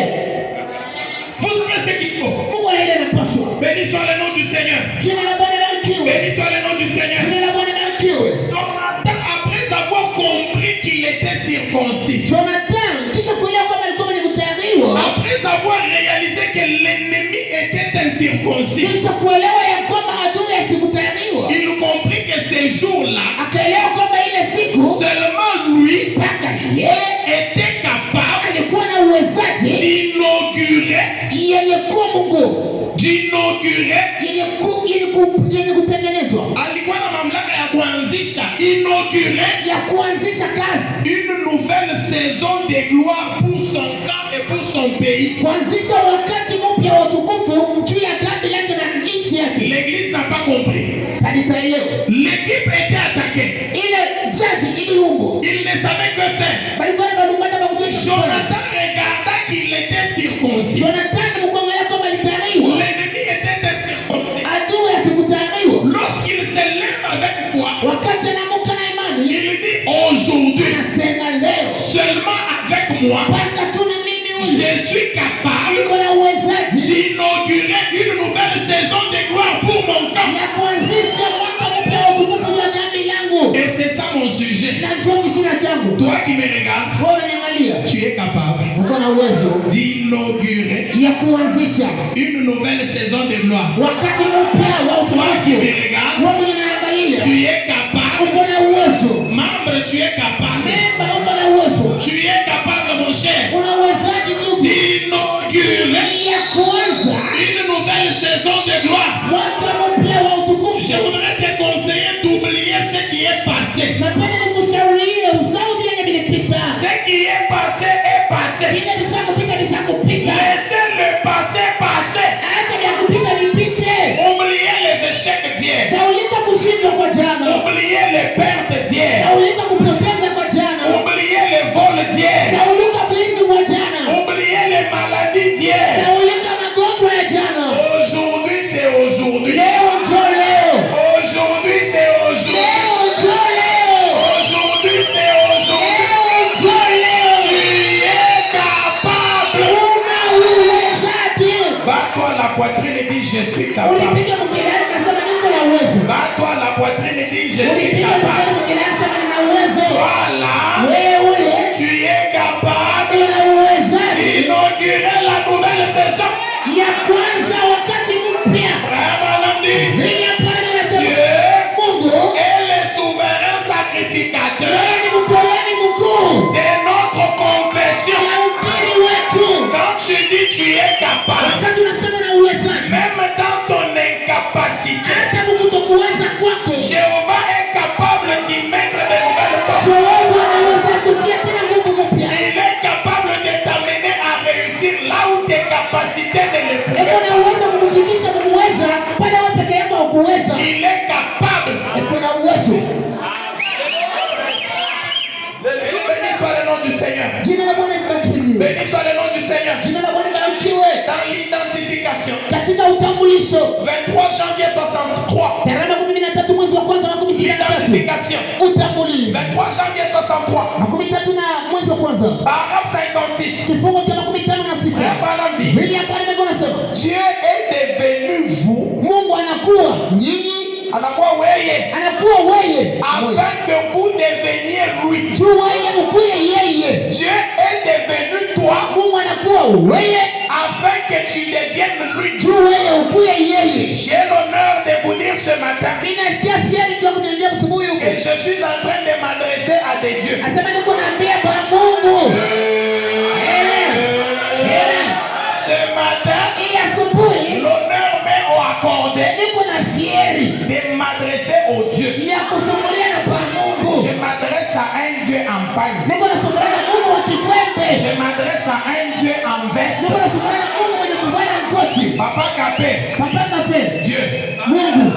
Vous savez ce qu'il faut. Mungu na ile napaswa. Béni soit le nom du Seigneur. Jina la Bwana libarikiwe. Béni soit le nom du Seigneur. Jina la Bwana libarikiwe. Jonathan, après avoir compris qu'il était circoncis, Jonathan kisha kuelewa kwamba alikuwa mwenye kutahiriwa, après avoir réalisé que l'ennemi était incirconcis, kisha kuelewa ya kwamba adui asikutahiriwa, il comprit que ces jours-là, akaelewa kwamba ile siku seulement lui mpaka yeye était capable alikuwa na uwezaji d'inaugurer, yenye kuwa Mungu yenye kutengenezwa alikuwa na mamlaka ya kuanzisha, inaugurer ya kuanzisha kazi, une nouvelle saison de gloire pour son camp et pour son pays. kuanzisha wakati mpya wa utukufu juu ya dhambi lake na nchi yake. L'église n'a pas compris. Kanisa leo L'équipe était attaquée. ile jazi iliumbu, Il ne savait que faire. balikuwa na balumbata bakujua. Jonathan regarda qu'il était circoncis. Jonathan mkuangalia kama alitahiriwa, L'ennemi était incirconcis. adui asikutahiriwa. Lorsqu'il se lève avec foi, Wakati anamuka na imani, il moi, mpaka tu na mimi huyu je suis capable niko na uwezaji d'inaugurer une nouvelle saison de gloire pour mon camp. ya kuanzisha mwaka mpya wa utukufu juu ya dhambi langu. Et c'est ça mon sujet. Na njoo kishina changu. Toi qui me regardes, Wewe unaniangalia. tu es capable Uko na uwezo d'inaugurer ya kuanzisha une nouvelle saison de gloire. wakati mpya wa Toi qui utukufu. me regardes, Wewe unaniangalia. tu es capable. Uko na uwezo. Membre, tu es capable. Memba, uko na uwezo. Tu es capable, mon cher, Una uwezaji ndugu d'inaugurer ya kuanza une nouvelle saison de gloire. mwaka mpya wa utukufu. Je voudrais te conseiller d'oublier ce qui est passé. Napenda nikushaurie usahau vile vilipita. Ce qui est passé est passé. Vile vishakupita vishakupita. Laissez le passé passer. Acha vya kupita vipite. Oubliez les échecs d'hier. Saulika kushindwa kwa jana. Oubliez les pertes d'hier. Saulika kupoteza kwa jana. Oubliez les vols d'hier. Saulika wizi wa jana. Oubliez les maladies d'hier. Saulika magonjwa ya jana. Aujourd'hui, c'est aujourd'hui. Leo njoo leo. Aujourd'hui, c'est aujourd'hui. Leo njoo leo. Aujourd'hui, c'est aujourd'hui. Leo njoo leo. Tu es capable. Una uwezaji. Bats-toi la poitrine et dis je suis capable. Ulipiga mkelele kasema niko na uwezo. Bats-toi la poitrine et dis je suis Ulipiga capable. mkelele kasema nina uwezo. Voilà. Wewe ule Tu es capable una uwezaji d'inaugurer la nouvelle saison. ya kwanza wakati mpya. Vraiment, dit Nini hapa anasema? Dieu Mungu est le souverain sacrificateur yeye ni mtoaji mkuu de notre confession. ya ukiri wetu. Quand tu dis tu es capable, Wakati unasema na uwezaji, même dans ton incapacité, hata kutokuweza kwako, Jéhovah est capable d'y mettre de nouvelles forces. Jehova anaweza kutia tena nguvu mpya. Il est capable de t'amener à réussir là où tes capacités ne le Eko pouvaient na uwezo wa kukufikisha kukuweza pale wewe peke yako hukuweza. pas. Il est capable. Eko na uwezo. Béni soit le nom du Seigneur. Jina la Bwana libarikiwe. Béni soit le nom du Seigneur. Jina la Bwana libarikiwe. Dans l'identification, Katika utambulisho 23 janvier 63. tarehe 13 mwezi wa kwanza 63. L'identification, Utambulisho 23 janvier 63. 13 na mwezi wa kwanza. Paragraphe 56. Kifungo cha 56. Madame dit, Biblia hapa imesema Dieu est devenu vous. Mungu anakuwa nyinyi, Anakuwa weye. anakuwa wewe Afin que vous deveniez lui. tu wewe ukuye yeye. Dieu est devenu toi. Mungu anakuwa wewe Afin que tu deviennes lui. tu wewe ukuye yeye. J'ai l'honneur de vous dire ce matin Ninasikia fieri kwa kuniambia asubuhi huko. que je suis en train de m'adresser à des dieux. Asema niko naambia Bwana Mungu. Ce matin, Hii asubuhi l'honneur m'est accordé niko na fieri de m'adresser aux dieux. ya kusumulia na Bwana Mungu. Je m'adresse à un Dieu en paille. Niko nasumulia na Mungu wa kikwembe. Je m'adresse à un Dieu en veste. Niko nasumulia na Mungu mwenye kuvaa ngozi. Papa Capé, Papa kape. Dieu, Mungu.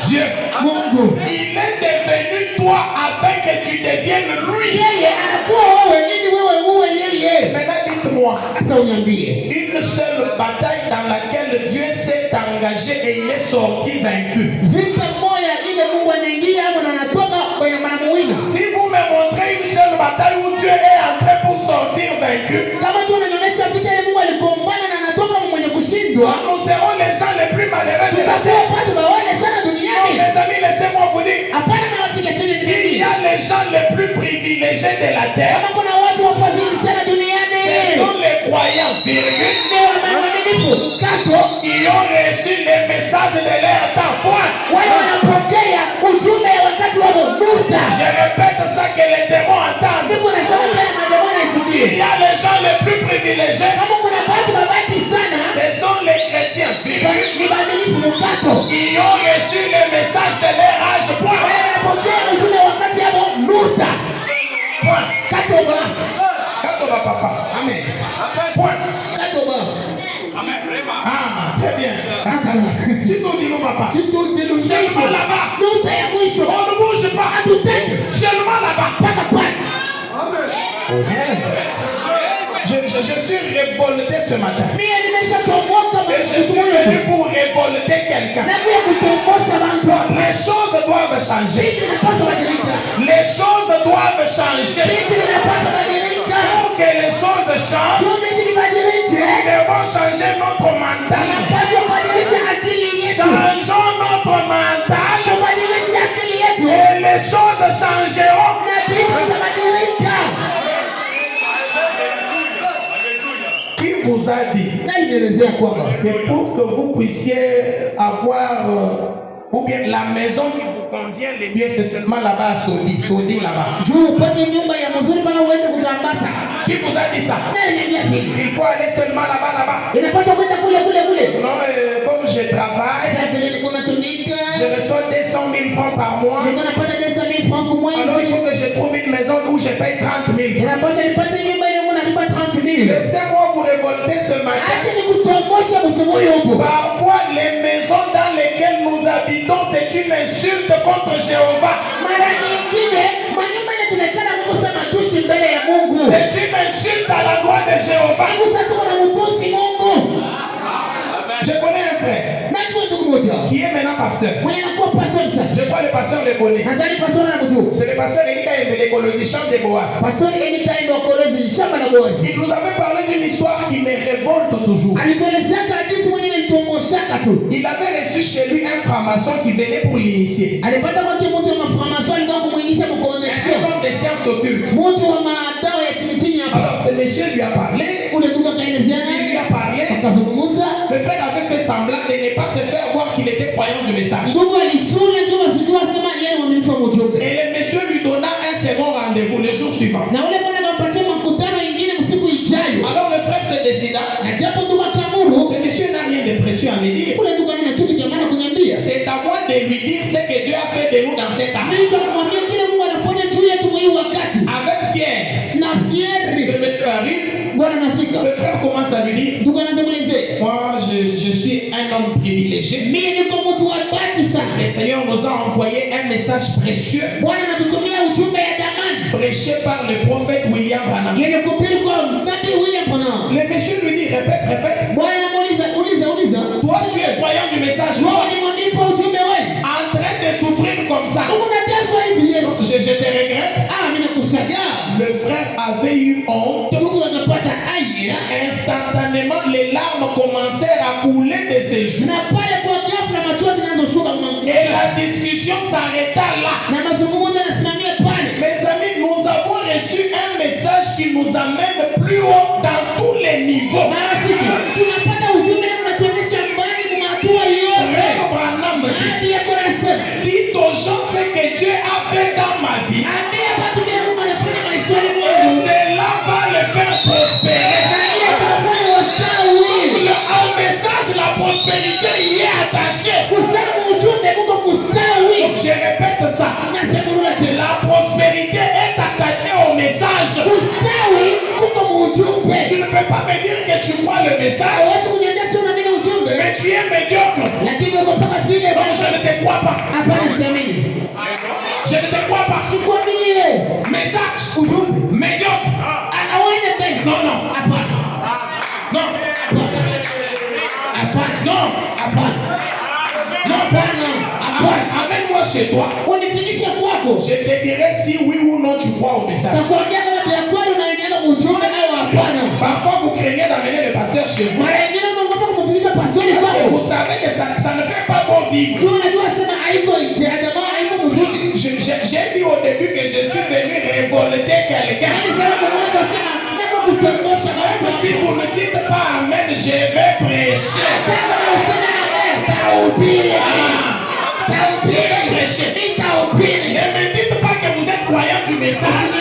Dieu, Mungu. il est devenu toi afin que tu deviennes lui. Yeye anakuwa wewe ili wewe uwe yeye. Maintenant dites-moi, Sasa uniambie. une seule bataille dans laquelle Dieu s'est engagé et il est sorti vaincu. Vita moja ile Mungu anaingia hapo na anatoka kwenye manamuwina. Si vous me montrez une seule bataille où Dieu est entré pour sortir vaincu, Kama tu unanionyesha vita ile Mungu aligombana na anatoka mwenye kushindwa, nous serons les gens les plus malheureux de la tutakuwa terre. watu bawale sana Donc duniani. les amis, laissez-moi vous dire, Hapana marafiki chini s'il y ni. a les gens les plus privilégiés de la terre, Kama kuna watu wafadhili sana duniani. ce sont les croyants, virgule, Ni waaminifu kato qui ont reçu les messages de leur temps. Point. wale wanapokea ujumbe ya wakati wa muda. Je répète ça que les démons entendent. Niko nasema tena majamana S'il isikie. y a les gens les plus privilégiés, Kama kuna watu mabaki sana ce sont les chrétiens, virgule, ni waaminifu mkato. qui ont reçu les messages de leur âge. Point. Wale wanapokea ujumbe wa wakati wa muda. Point. Kato ba. Quand on va papa. Amen. Point. Kato ba. Ah, très bien. Tu nous dis nous papa. Chitujilunisho. Seulement là-bas. Nukta ya mwisho. On ne bouge pas. Hatutaki. Seulement là-bas. Paka pale. Je suis révolté ce matin. Mie nimeshatomoka Et je suis venu pour révolter quelqu'un. na kuya kutomosha bantu. Les choses doivent changer. Vitu vinapaswa badilika. Les choses doivent changer. Vitu vinapaswa badilika. Pour que les choses changent, nous devons changer notre mental. Changeons notre mental et les choses changeront. Qui vous a dit que pour que vous puissiez avoir ou bien la maison qui vous convient le mieux, c'est seulement là-bas à Sodi là-bas? Qui vous a dit ça? Il faut aller seulement là-bas. Non, comme je travaille, je reçois 200 000 francs par mois. Alors il faut que je trouve une maison où je paye 30 000. Laissez-moi vous révolter ce matin. Parfois les maisons dans lesquelles nous habitons, c'est une insulte contre Jéhovah. C'est une insulte à la gloire de Jéhovah. Je connais un frère qui est maintenant pasteur. Je crois le pasteur le connaît. C'est le pasteur Elika Embele, chant de Boaz. Il nous avait parlé d'une histoire qui me révolte toujours. Il avait reçu chez lui un franc-maçon qui venait pour l'initier. Un homme de sciences occultes. Alors ce monsieur lui a parlé. Il lui a parlé. Le frère avait fait semblant de ne pas se faire voir qu'il était croyant du message. Et le monsieur lui donna un second rendez-vous le jour suivant. Alors le frère se décida. Ce monsieur n'a rien de précieux à me dire. C'est à moi de lui dire ce que Dieu a fait de nous dans cet âge. Avec fier. Le monsieur arrive. Le frère commence à lui dire, moi je suis un homme privilégié. Le Seigneur nous a envoyé un message précieux prêché par le prophète William Branham. Le monsieur lui dit, répète. Toi tu es croyant du message, en train de souffrir comme ça. Je te regrette. Le frère avait eu honte. Instantanément, les larmes commencèrent à couler de ses joues. Et la discussion s'arrêta là. Mes amis, nous avons reçu un message qui nous amène plus haut dans tous les niveaux. Dites aux gens ce que Dieu a fait dans ma vie. Cela va le faire prospérer. En message, la prospérité y est attachée. Je répète ça. La prospérité est attachée au message. Tu ne peux pas me dire que tu crois le message, mais tu es médiocre. Donc je ne te crois pas. Je ne te crois pas. Message médiocre. Non. Amène-moi chez toi. Je te dirai si oui ou non tu crois au message. Parfois vous craignez d'amener le pasteur chez vous. Parce que vous savez que ça ne fait pas bon vivre. J'ai dit au début que je suis venu révolter quelqu'un. Si vous ne dites pas amen, je vais prêcher. Ne me dites pas que vous êtes croyant du message.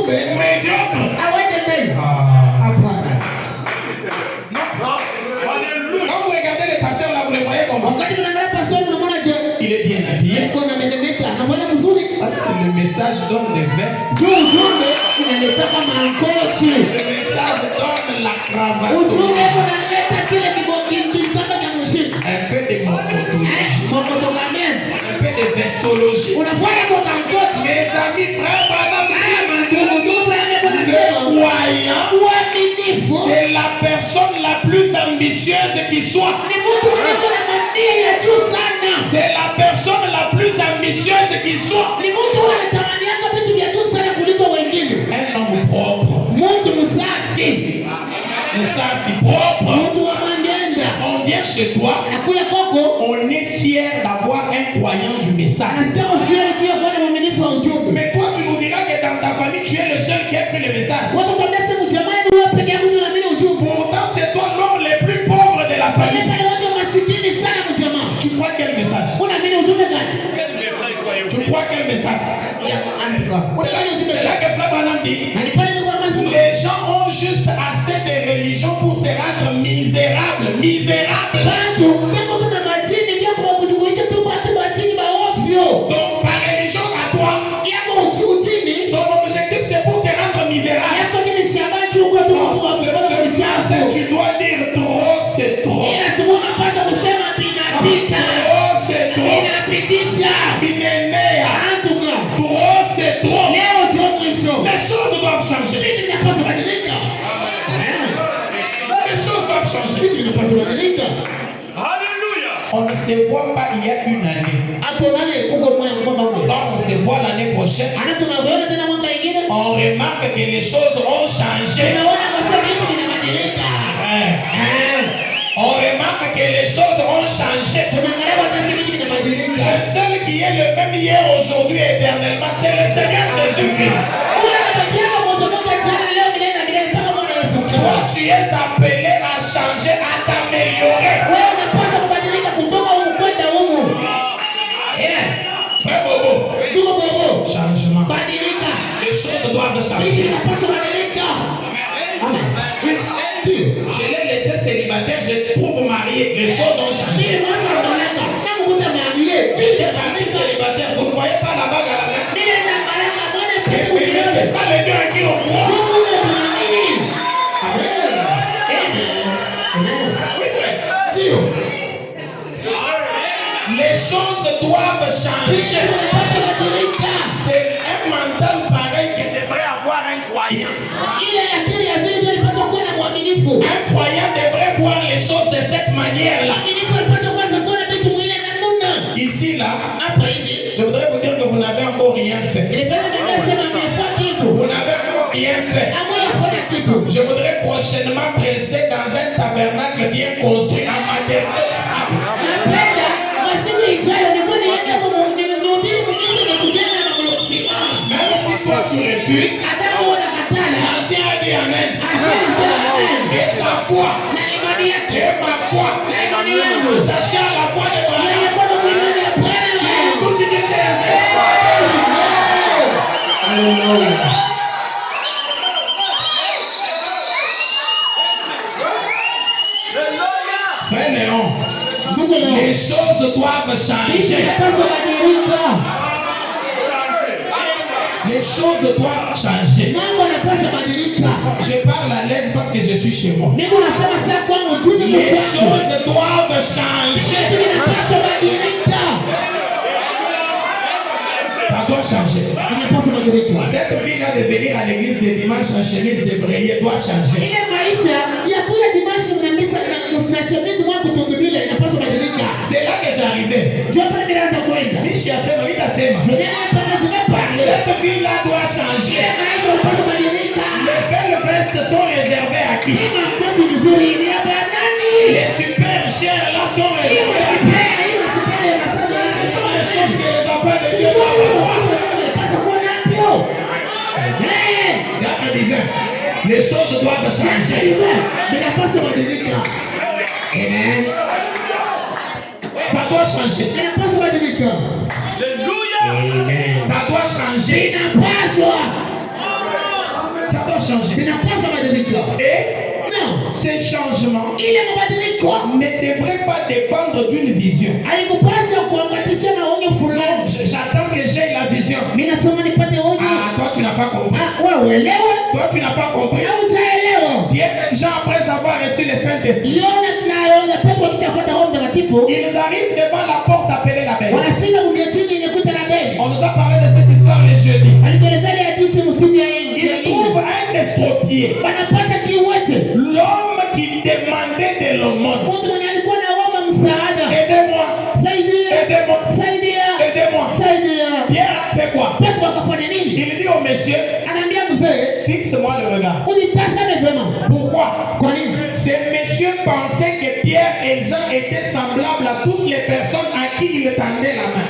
Médiocre. Quand vous regardez les pasteurs là, vous les voyez comment? Il est bien habillé. Parce que le message donne des vestes. Le message donne la cravate. Un peu de mocotologie. Un peu de vestologie. Mes amis, frères, madame, le croyant, c'est la personne la plus ambitieuse qui soit. C'est la personne la plus ambitieuse qui soit. Un homme propre. famille, tu es le seul qui a pris le message. Pourtant, c'est toi l'homme le plus pauvre de la famille. Tu crois quel message? Tu crois quel message? C'est là que Frère Branham dit, les gens ont juste assez de religion pour se rendre misérables. Misérables. Donc par religion à toi, son objectif c'est pour te rendre misérable. Tu dois dire trop, c'est trop. Trop, c'est trop. Binenea. Trop, c'est trop. Les choses doivent changer. Les choses doivent changer. On ne se voit pas il y a une année. Quand on se voit l'année prochaine, on remarque que les choses ont changé. On remarque que les choses ont changé. Le seul qui est le même hier, aujourd'hui, éternellement, c'est le Seigneur Jésus-Christ. Toi, tu es appelé à changer, à t'améliorer. Frère Bobo, changement. Les choses doivent changer. Je l'ai laissé célibataire, je trouve marié. Les choses ont changé. Célibataire, vous ne voyez pas la bague à la main? C'est ça le Dieu à qui on croit. Les choses doivent changer. C'est un mental pareil qui devrait avoir un croyant. Un croyant devrait voir les choses de cette manière-là. Ici, là, je voudrais vous dire que vous n'avez encore rien fait. Vous n'avez encore rien fait. Je voudrais prochainement prêcher dans un tabernacle bien construit à Maternelle. Même si toi tu refuses, l'ancien a dit Amen. Et sa foi, et ma foi, attaché à la foi de Branham. Tout tu dis, Frère Léon, les choses doivent changer. Les choses doivent changer. Je parle à l'aise parce que je suis chez moi. Les choses doivent changer. Ça doit changer. Cette fille-là de venir à l'église le dimanche en chemise de Bréhier doit changer. C'est là que j'arrivais. Cette fille-là doit changer. Les belles vestes sont réservées à qui? Les super chers là sont réservés à qui? Ce sont les choses que les enfants de Dieu doivent avoir. Les choses doivent changer. Amen. Ça doit changer. Amen. Ça doit changer. Ça doit changer. Et ce changement ne devrait pas dépendre d'une vision. J'attends que j'ai la vision. Ah, toi tu n'as pas compris. Toi tu n'as pas compris. Bien que Jean, après avoir reçu le Saint-Esprit, ils arrivent devant la porte appelée la belle. On nous a parlé de cette histoire le jeudi. Ils trouvent un estropié. L'homme qui demandait de l'aumône. Aidez-moi. Aidez-moi. Aidez-moi. Pierre a fait quoi? Il dit au monsieur, fixe-moi le regard. Pourquoi? Ces messieurs pensaient que Pierre et Jean étaient semblables à toutes les personnes à qui il tendait la main.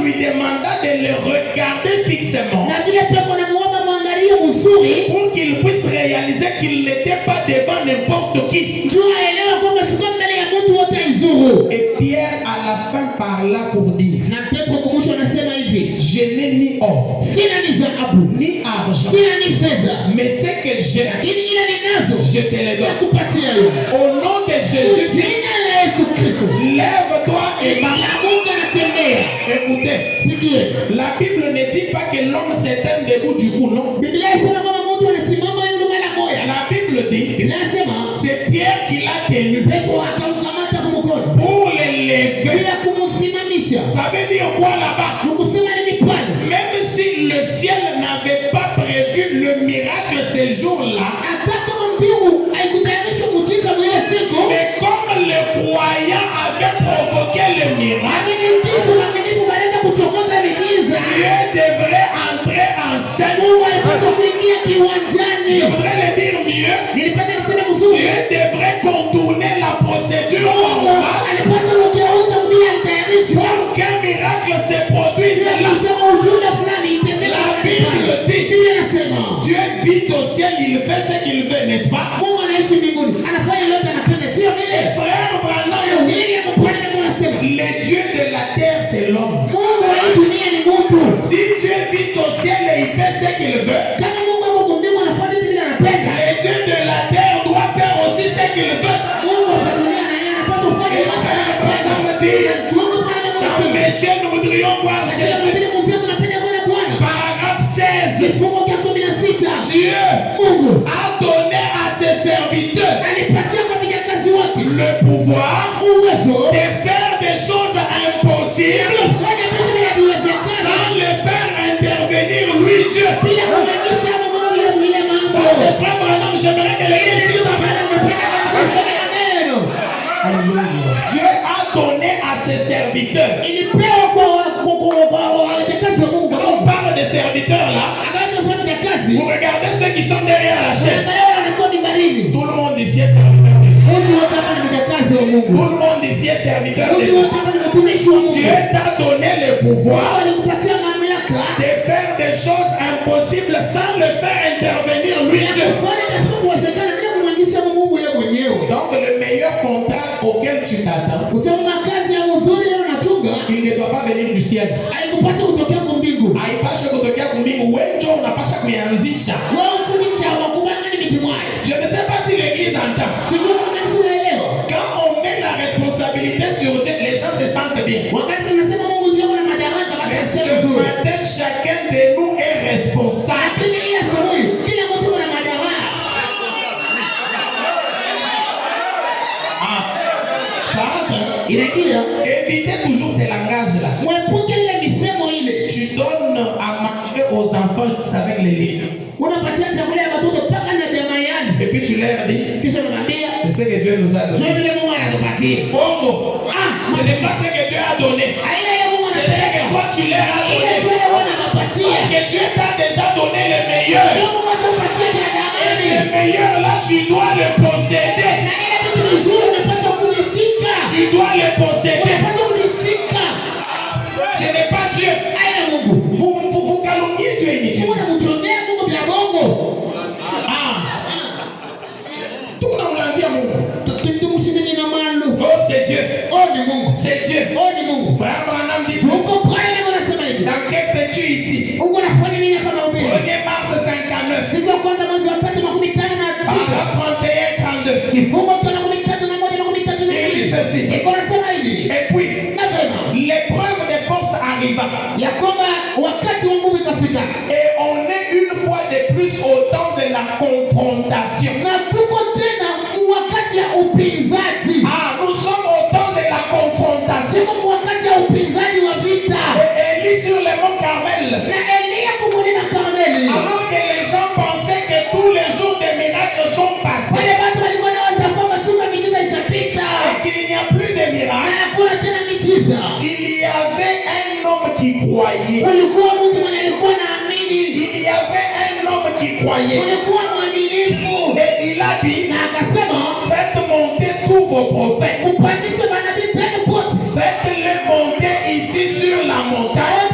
lui demanda de le regarder fixement na vile pia wanamuomba muangalie mzuri pour qu'il puisse réaliser qu'il n'était pas devant n'importe qui. njoo aelewa kwamba sio mbele ya mtu wote izuru. Et Pierre à la fin parla pour dire, Na Petro kumwisho anasema hivi, je n'ai ni or, sina ni dhahabu, ni argent, sina ni fedha, mais ce que j'ai, lakini ile ninazo je te le donne. nakupatia wewe. Au nom de Jésus, Jina la Yesu Kristo. lève-toi et marche. Na Mungu anatembea. Écoutez, Sikie. la Bible ne dit pas que l'homme s'éteint debout du coup, non. Biblia inasema kama mtu anasimama yule mara moja. La Bible dit, Biblia inasema c'est Pierre qui l'a tenu Petro akamkamata kwa mkono pour le lever. bila kumsimamisha. Ça veut dire quoi là-bas? Nikusema nini pale? Même si le ciel n'avait pas prévu le miracle ce jour-là, Hata kama mbingu haikutayarisha muujiza mwile siku, mais comme le croyant avait provoqué le miracle, amenitisha na minifu wanaweza kuchokoza miujiza. Dieu devrait entrer en scène. Mungu alipaswa kuingia kiwanjani. Je voudrais le dire mieux. Nilipata niseme mzuri. Dieu devrait contourner la procédure Mungu normale alipaswa kugeuza bila alitayarisha. pour qu'un miracle se produise Ili là. kusema ujumbe fulani itendeke La mahali Bible pale. dit, Biblia inasema Dieu vit au ciel, il fait ce qu'il veut, n'est-ce pas? Mungu anaishi mbinguni, anafanya yote anapenda, sio vile? Frère Branham Na dit, William Branham ndio anasema le Dieu de la terre, c'est l'homme. Mungu wa hii dunia ni mtu. Si Dieu vit au ciel et il fait ce qu'il veut, Kama Mungu ako kwa mbingu anafanya vitu vile anapenda, le Dieu de la terre doit faire aussi ce qu'il veut. Mungu wa dunia na yeye anapaswa kufanya Et yote Frère anayopenda. Branham dit, Mungu Branham ndio dans anasema Messieurs, nous voudrions voir katika Jésus. Biblia mzee tunapenda kuona Bwana. Paragraphe 16. Kifungo cha 16. Dieu Mungu a donné à ses serviteurs alipatia kwa vijakazi wote le pouvoir uwezo de faire des choses impossibles kufanya vitu bila viwezekana sans le faire intervenir lui Dieu. bila kumwingisha Mungu ile mwile Ça, mambo. c'est Frère Branham, j'aimerais que les gens disent Amen. Dieu a donné à ses serviteurs. Ilipewa kwa vijakazi wa Mungu. Quand on parle des serviteurs là, Akaweza kufanya vijakazi. vous regardez ceux qui sont derrière la chaîne. Angalia wanakuwa ni barini. Tout le monde ici est serviteur de Dieu. Mungu wote hapa ni vijakazi wa Mungu. Tout le monde ici est serviteur de Mungu Dieu. wote hapa ni watumishi wa Mungu. Dieu t'a donné le Mungu pouvoir alikupatia mamlaka de faire des choses impossibles sans le faire intervenir lui ya Dieu. kufanya kazi kuwezekana bila kumwingisha Mungu yeye mwenyewe. Donc le meilleur contrat auquel tu t'attends, Kusema makazi ya mzuri leo nachunga il ne doit pas venir du ciel. haikupaswa kutokea kwa mbingu. Haipaswi kutokea kumbingu, wewe ndio unapasha kuianzisha. Wewe kuni chawa kubanga ni miti mwayo. Je ne sais pas si l'église entend. Sijui kama kanisa linaelewa. Quand on met la responsabilité sur Dieu, les gens se sentent bien. Wakati tunasema Mungu ndio ana madaraka Mais batasema ce vizuri. matin, chacun de nous est responsable. Lakini hii asubuhi kila mtu ana madaraka. Ah, ça entre. Inaingia. Évitez toujours ces langages-là. Mwepuke ile misemo ile. Tu donnes à manger aux enfants juste avec les lait. Unapatia chakula ya watoto mpaka na jamayani. Et puis tu leur dis, Kisha unamwambia, c'est ce que Dieu nous a "Sio donné. vile Mungu anatupatia." Bongo, Ah, ce n'est pas ce que Dieu a donné. Aina ile Mungu C'est ce que anapeleka. toi tu leur as Ile donné. tu ile Bwana anapatia. Parce que Dieu t'a déjà donné le meilleur. Ndio Mungu ashapatia vya Et jamani. ce meilleur-là, tu dois le posséder. Na ile vitu vizuri unapaswa kuvishika. Tu dois le posséder. Unapaswa kuvishika. Ce n'est pas Dieu. Aina Mungu. Vous calomniez Dieu inutile. Mungu anamchongea Mungu vya bongo. Ah. Tout le monde l'a dit à Mungu. Tumshimini na malu. Oh, c'est Dieu. Oh ni Mungu. C'est Dieu. Oh ni Mungu. Frère Branham dit, Mungu pale Mungu anasema hivi. dans quel fais-tu ici? Mungu anafanya nini hapa mahubiri? 1er mars 59. Siku ya kwanza mwezi wa 3:56. Paragraphe 31, 32. Kifungo cha 31:32. Il dit ceci. Iko nasema hivi. Et puis, Na tena l'épreuve des forces arriva. ya kwamba wakati wa nguvu ikafika. Et on est une fois de plus au temps de la confrontation. Na tuko tena wakati ya upinzani. Ah, nous sommes au temps de la confrontation. Siko wakati ya upinzani wa vita. Et Élie sur le mont Carmel, Na Elia kumulima Karmeli. alors que les gens pensaient que tous les jours des miracles sont passés Wale watu walikuwa nawaza kwamba siku ya miujiza ishapita. et qu'il n'y a plus de Na miracles, hakuna tena miujiza. il y avait un homme qui croyait. Kulikuwa mtu mwenye alikuwa naamini. Il y avait un homme qui croyait. Kulikuwa mwaminifu. Et il a dit, Na akasema faites monter tous vos prophètes. upandishe manabii penu pote. Faites-les monter ici sur la montagne.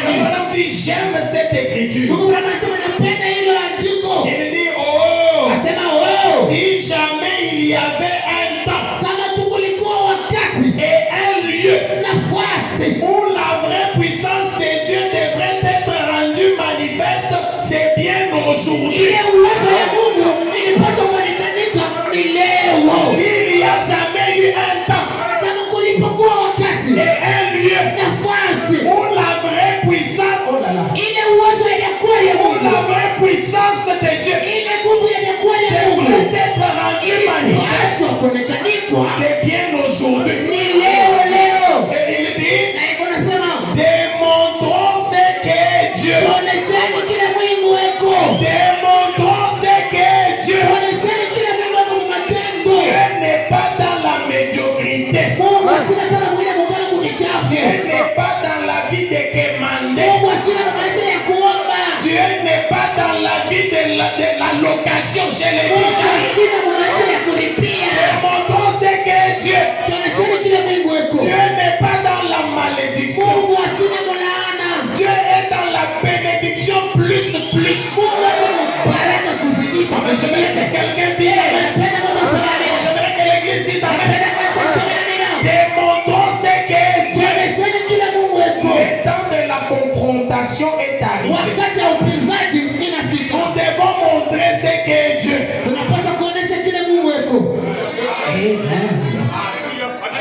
Le bonhomme dit, j'aime cette écriture. Ndugu Branham anasema napenda hilo andiko. Il dit, oh, Anasema oh, si jamais il y avait un temps kama tu kulikuwa wakati et un lieu nafasi où la vraie puissance de Dieu devrait être rendue manifeste, c'est bien aujourd'hui. ile uwezo ya Mungu ilipaswa kuonekanika ni leo. S'il n'y a jamais eu un temps Kama kulipokuwa wakati et un lieu nafasi où la vraie puissance, oh là là, ile uwezo ilikuwa ya où la Mungu, vraie puissance de Dieu ile nguvu ilikuwa ya Mungu devrait être rendue manifeste, ilipaswa kuonekanika c'est bien aujourd'hui. ni leo leo. Et il dit, Na hivyo nasema démontrons ce qu'est Dieu. tuonesheni kile Mungu weko, Démontrons ce qu'est Dieu. tuonesheni kile Mungu weko kwa matendo. Dieu n'est pas dans la médiocrité. Mungu asina pala mwile mkono Dieu kukichafu. n'est pas dans la vie de quémander. Mungu asina maisha ya kuomba. Dieu n'est pas dans la vie de la location chez les Mungu gens. asina maisha ya kulipia. Démontrons ce qu'est Dieu. Tuonesheni kile Mungu weko. Dieu n'est pas dans la malédiction. Mungu asina mlaana. Dieu est dans la bénédiction plus. Mungu weko baraka kuzidisha. Je veux que quelqu'un dise amen. Napenda mama sabari. Je veux que l'église dise amen. Napenda kwa sabari. Démontrons ce qu'est Dieu. Tuonesheni kile Mungu weko. Le temps de la confrontation est arrivé. Wakati wa upinzani inafika. Nous devons montrer ce qu'est Dieu. Tunapaswa kuonesha kile Mungu weko.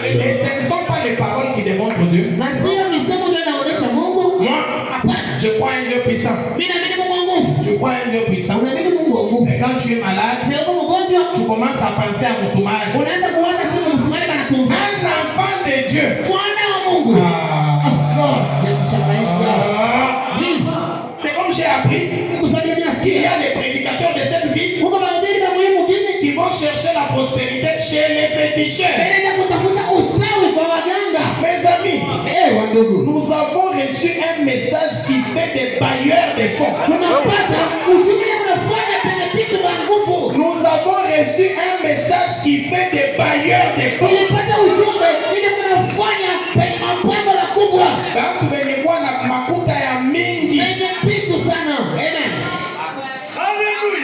Et ce ne sont pas les paroles qui démontrent Dieu. Na sio misemo ndio inaonyesha Mungu. Moi, Hapana. je crois un Dieu puissant. Mimi naamini Mungu wa nguvu. Je crois un Dieu puissant. Unaamini Mungu wa nguvu. Et quand tu es malade, Na uko mgonjwa, tu commences à penser à Moussoumane. unaanza kuwaza simu msumari banatunza. Un enfant de Dieu. Mwana wa Mungu. God, ya kushangaisha. C'est comme j'ai appris. Nikusaidia mimi Il y nasikia. a des prédicateurs de cette vie Mungu mahubiri na muhimu mwingine qui vont chercher la prospérité chez les féticheurs. Anaenda kutafuta ustawi kwa waganga. Mes amis, Wandugu. nous avons reçu un message qui fait des bailleurs de fonds. Tunapata ujumbe na unafanya penye vitu vya nguvu. Nous avons reçu un message qui fait des bailleurs de fonds. Tulipata ujumbe ili kunafanya penye mapambo makubwa. Watu wenye kuwa na makuta ya mingi. Penye vitu sana. Amen.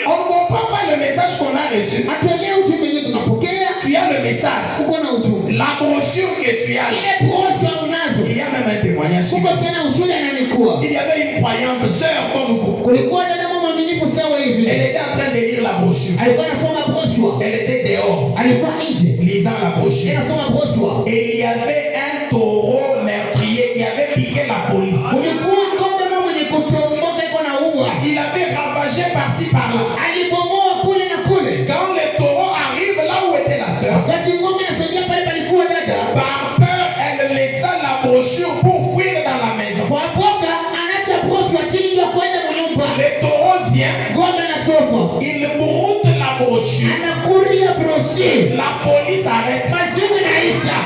On ne comprend pas le message qu'on a reçu. Atuelewe ujumbe yenyewe tunapokea. Tu as le message. Uko na ujumbe. La brochure que tu as. Ile brosha unazo. Il y a même un témoignage. Uko tena ushuhuda inanikuwa. Il y avait une croyante sœur comme vous. Kulikuwa dada mama mwaminifu sawa hivi. Elle était en train de lire la brochure. Alikuwa anasoma brochure. Elle était dehors, Alikuwa nje. lisant la brochure. Anasoma brochure. Et il y avait un taureau meurtrier qui avait piqué la folie. Kulikuwa ng'ombe mama mwenye kutomboka iko na ua. Il avait ravagé par-ci par-là. Alibomoa kule na kule. Quand le taureau arrive là où était la sœur, Wakati ng'ombe anasogea pale palikuwa dada. par peur, elle laissa la brochure pour fuir dans la maison. Kwa boka anacha brochure chini ndio kwenda mnyumba. Le taureau vient, Ng'ombe anachoka. il broute la brochure. Anakuria brochure. La folie s'arrête. Mazimu inaisha.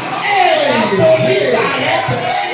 La folie s'arrête.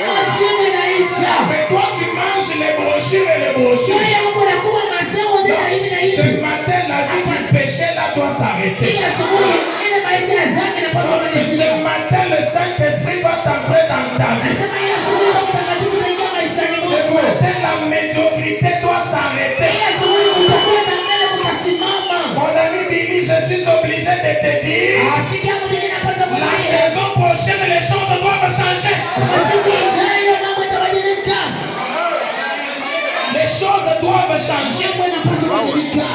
Mazimu inaisha. Mais toi, tu manges les brochures et les brochures. Wewe uko nakuwa mazao ndio hivi na hivi. Ce matin, la vie du péché là doit s'arrêter. Ile asubuhi ile maisha ya zambi inapaswa Ce kubadilika. matin, le Saint-Esprit doit t'entrer dans ta vie. Nasema ile asubuhi Roho Mtakatifu anaingia maishani Ce mwako. matin, la médiocrité doit s'arrêter. Ile asubuhi utakwenda mbele utasimama. Mon ami Billy, je suis obligé de te dire, Rafiki yangu mimi napaswa la kuambia. saison prochaine, les choses doivent changer. Masiku ijayo mambo yatabadilika. Les choses doivent changer. Mambo yanapaswa kubadilika.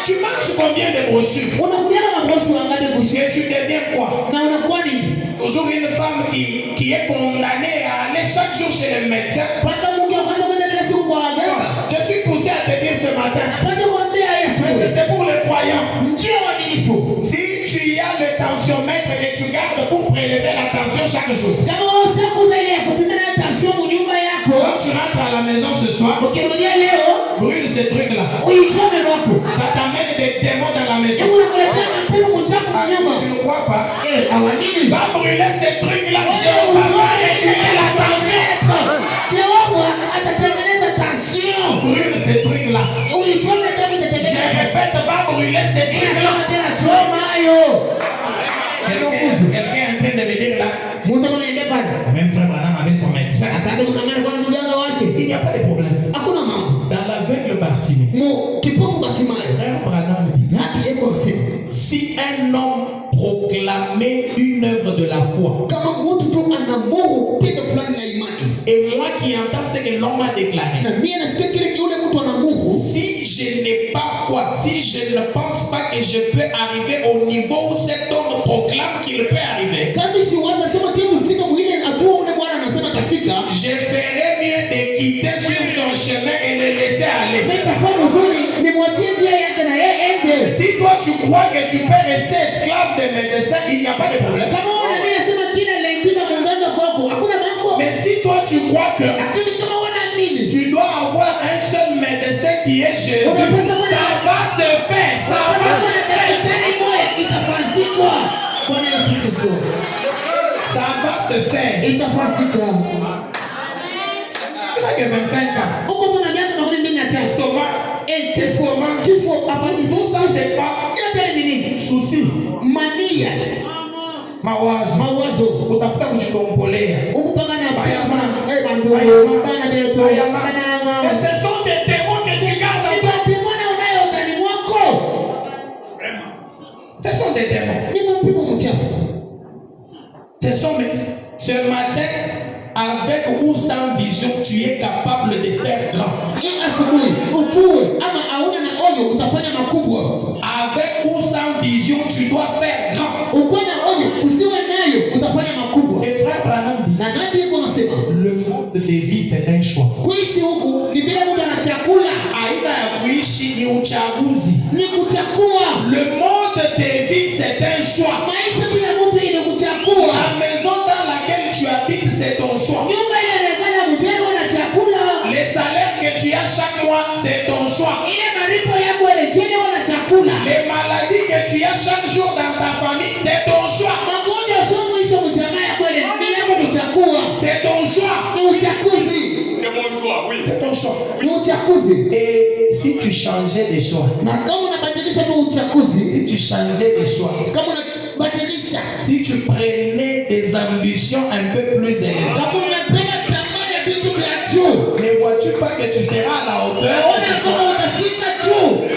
Tu manges combien de brochures? Unakulia mabroshi wangapi kushia? Et tu deviens quoi? Na unakuwa nini? Toujours une femme qui est condamnée à aller chaque jour chez le médecin. Paka Mungu kwanza kwenda kila siku kwa waganga. Je suis poussé à te dire ce matin, Napaswa kuambia Yesu. mais c'est pour les croyants. Njoo waaminifu. Si tu as le tensiomètre et tu gardes pour prélever la tension chaque jour, Kama wewe ushakuza ile ya kupima na tension nyumba yako, quand tu rentres à la maison ce soir, ukirudia leo, brûle ces trucs-là. uitome wako. Ça t'amène des démons dans la maison. Hebu nakuletea mapepo mchafu kwa nyumba. Tu ne crois pas? Hawamini. Va brûler ces trucs-là. Jéhovah va réguler la tension. Jehova atatengeneza tension. Brûle ces trucs-là. Uitome kama Je itatengeneza. répète, va brûler ces trucs-là. Inasema tena choma hayo. Quelqu'un est en train de me dire là, Mungu ananiambia bado. même frère Branham avait son foi. kama mtu tu ana Mungu tendo fulani la imani, Et moi qui entends ce que l'homme m'a déclaré. na mimi nasikia kile yule mtu ana Mungu. Si je n'ai pas foi, si je ne pense pas que je peux arriver au niveau où cet homme proclame qu'il peut arriver, Kama si waza sema Yesu fika mwingine hatua ule Bwana anasema tafika, je ferais mieux de quitter sur son chemin et le laisser aller. mimi tafanya uzuri nimwachie njia yake na yeye ende. Si toi tu crois que tu peux rester esclave des médecins, il n'y a pas de problème. Kama wewe mimi nasema kila lentima mwangaza kwako, hakuna mambo. Mais si toi tu crois que Lakini kama wanaamini tu dois avoir un seul médecin qui est Jésus, ça va se faire, ça va se faire, itafanyika. Bwana Yesu Kristo. ça va se faire. Itafanyika. Tu n'as que 25 ans. Uko na miaka 25. Estomac, estomac, Kifo apati tout ça c'est pas yote ni nini? souci. Mania, mawazo, Utafuta kujikombolea. ukupanga na Bayama. bandu, bana beto, Bayama. bananga. Et ce sont des démons que tu gardes en toi. Demona unayo ndani mwako. Ce sont des démons. Ni mpimo mchafu. Ce matin, avec ou sans vision, tu es capable de faire grand. Hii asubuhi ukuwe ama auna na onyo utafanya makubwa. Avec ou sans vision, tu dois faire grand. Ukuwe na onyo usiwe nayo utafanya makubwa. Et frère Branham dit, Na nabii yuko anasema le mode de vie c'est un choix. kuishi huku ni bila mtu ana chakula, Aina ya kuishi ni uchaguzi. ni kuchakua. Le mode de vie c'est un choix. Maisha bila mtu ni kuchakua. La maison dans laquelle tu habites c'est ton choix. Nyumba ile inaonekana mjengo na chakula. Les salaires que tu as chaque mois c'est ton choix. Ile malipo yako ile jeni wana chakula. Les maladies que tu as chaque jour dans ta famille c'est ton choix. Magonjwa sio mwisho mjamaa yako ile ni yako kuchakua. C'est ton choix. Ni uchaguzi. C'est mon choix, oui. C'est ton choix. Ni uchaguzi. Et si tu changeais de choix, Na kama unabadilisha tu uchaguzi, si tu changeais de choix, kama unabadilisha, si tu prenais des ambitions un peu plus élevées, kama unapenda tamaa ya vitu vya juu, ne vois-tu pas que tu seras à la hauteur? naona kama utafika juu.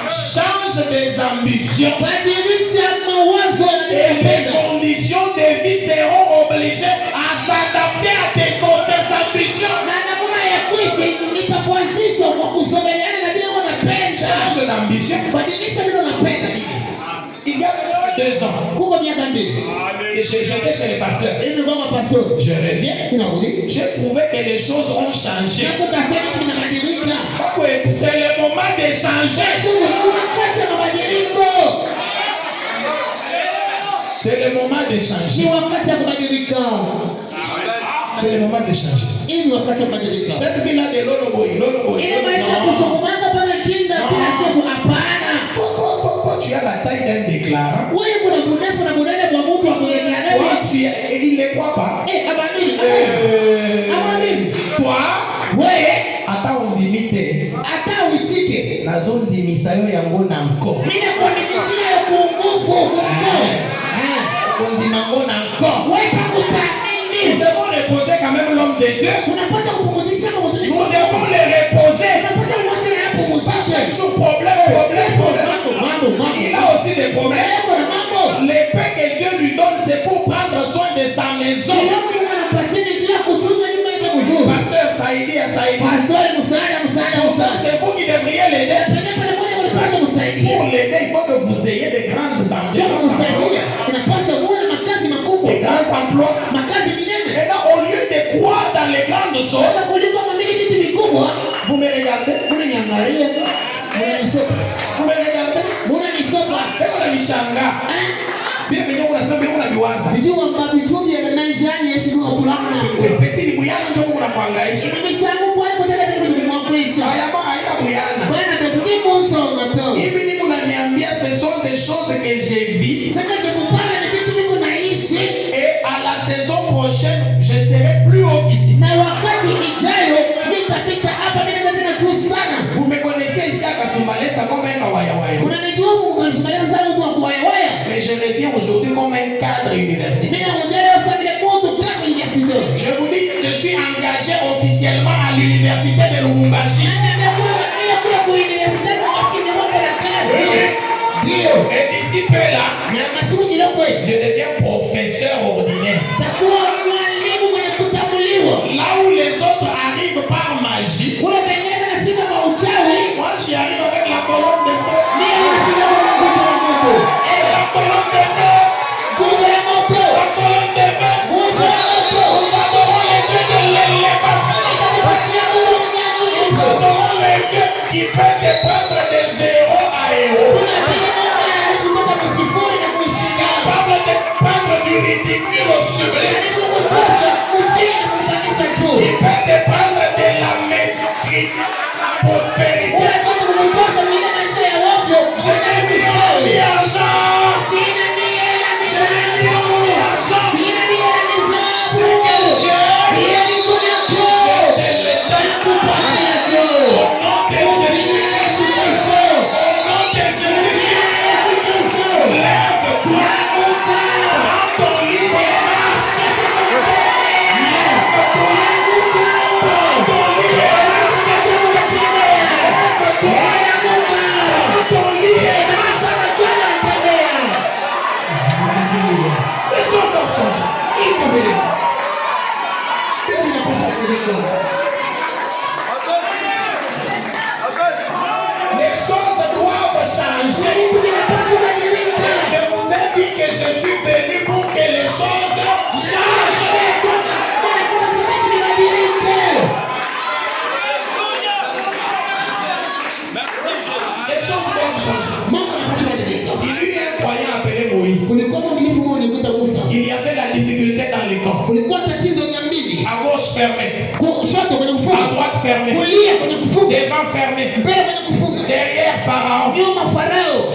Change des ambitions Badilisha mawazo et les yanayopenda. conditions de vie seront obligées à s'adapter à tes ambitions. Na namna ya kuishi itafuatishwa kwa kusogeleana na vile unapenda. Change d'ambition. Badilisha vile unapenda hivi. Il y a 2 ans Kuko miaka mbili. que j'étais chez le pasteur. Hivi kwa pastor. Je reviens. Ninarudi. J'ai trouvé que les choses ont changé. Na kutasema kinabadilika. C'est le moment de changer. Wakati wa mabadiliko. C'est le moment de Ni changer. wakati wa kubadilika. C'est le moment de changer. Hii ni wakati wa kubadilika. Cette vie-là de Loloboy. Ile maisha ya kusukumanga pale kinda kila siku hapana. Toi, tu as la taille d'un déclarant. Wewe kuna mrefu na mnene kwa mtu wa kulegelea. Toi, il ne croit pas. Abamini. Abamini. Toi, Wewe ata ondimite. hata uitike. Nazondimisa yo yango na nko. Mimi kwa nishia ya kunguvu. Kondimango na nko. Wewe Nous pakutamini. devons reposer quand même l'homme de Dieu. Unapaswa kupumzisha kwa mtumishi. Nous devons le reposer. Unapaswa kumwacha na hapo Pas mzee. chaque jour problème. Il a aussi des problèmes. Les paix que Dieu lui donne, c'est pour prendre soin de sa maison. Pasteur, Saïdi. C'est vous qui devriez l'aider. Pour l'aider, il faut que vous ayez des grandes ambitions. Des grands emplois. Et là, au lieu de croire dans les grandes choses, vous me regardez. Vous me regardez. Et on a dit Shanga. Bien que nous avons dit qu'on a dit Waza. Petit Buyana, nous avons dit Ayama, Aïda Buyana. Hivi ni unaniambia ce sont des choses que j'ai vues. Et à la saison prochaine, je serai plus haut qu'ici. Vous me connaissez ici à Kafumbalesa comme un kawayawaya. Mais je reviens aujourd'hui comme un cadre universitaire. Je vous dis que je suis engagé officiellement à l'université de Lubumbashi. Et d'ici peu là, je deviens professeur ordinaire. qui peut te prendre de 0 à héros. Capable de prendre du ridicule au sublime. Il peut te prendre de la médiocrité à la prospérité. Je l'ai mis en argent. Je l'ai mis en argent. C'est que je te l'éteins. Au nom de Jésus. Au nom de Jésus. Lève-toi. Prends ton lit et marche. Lève-toi. Prends ton lit et marche. Lève-toi. Prends ton lit et marche. Les choses doivent changer. Les choses doivent changer. Je vous ai dit que je suis venu pour que les choses changent. Les choses doivent changer. Il y eut un croyant appelé Moïse. Il y avait la difficulté dans les camps. À gauche fermée, à droite fermée, devant fermé, derrière Pharaon.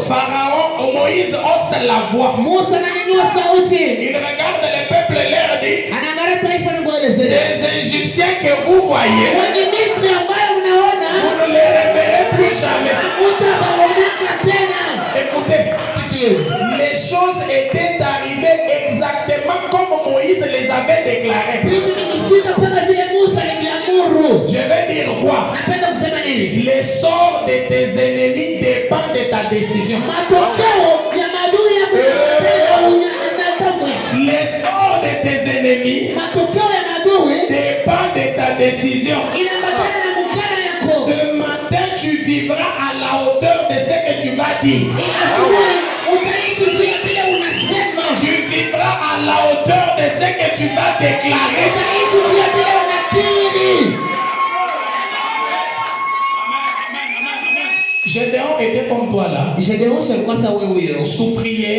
Pharaon, Moïse hausse la voix. Il regarde le peuple et leur dit: ces Égyptiens que vous voyez, vous ne les reverrez plus jamais. Écoutez, les choses étaient arrivées exactement comme Moïse les avait déclarées. Je vais dire quoi? Les sorts de tes ennemis dépendent de ta décision. Les sorts de tes ennemis dépendent de ta décision. Ce matin, tu vivras à la hauteur de ce que tu vas dire. Tu vivras à la hauteur de ce que tu vas déclarer. Gédéon était comme toi là. Souffrier.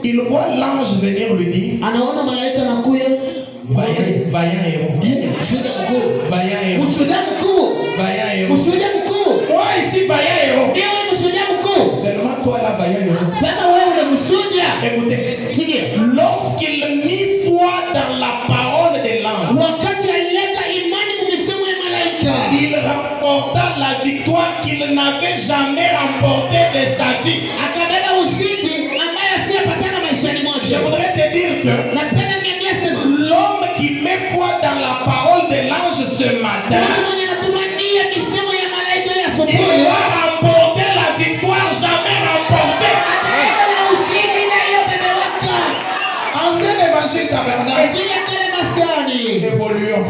Il voit l'ange venir lui dire: vaillant héros. Vaillant héros. Moi ici, vaillant héros. Seulement toi là, vaillant héros. Écoutez, lorsqu'il mit foi dans la parole de l'ange, il remporta la victoire qu'il n'avait jamais remportée de sa vie. Je voudrais te dire que l'homme qui met foi dans la parole de l'ange ce matin, il va remporter la victoire jamais remportée. Ancien évangile tabernacle. Évoluons.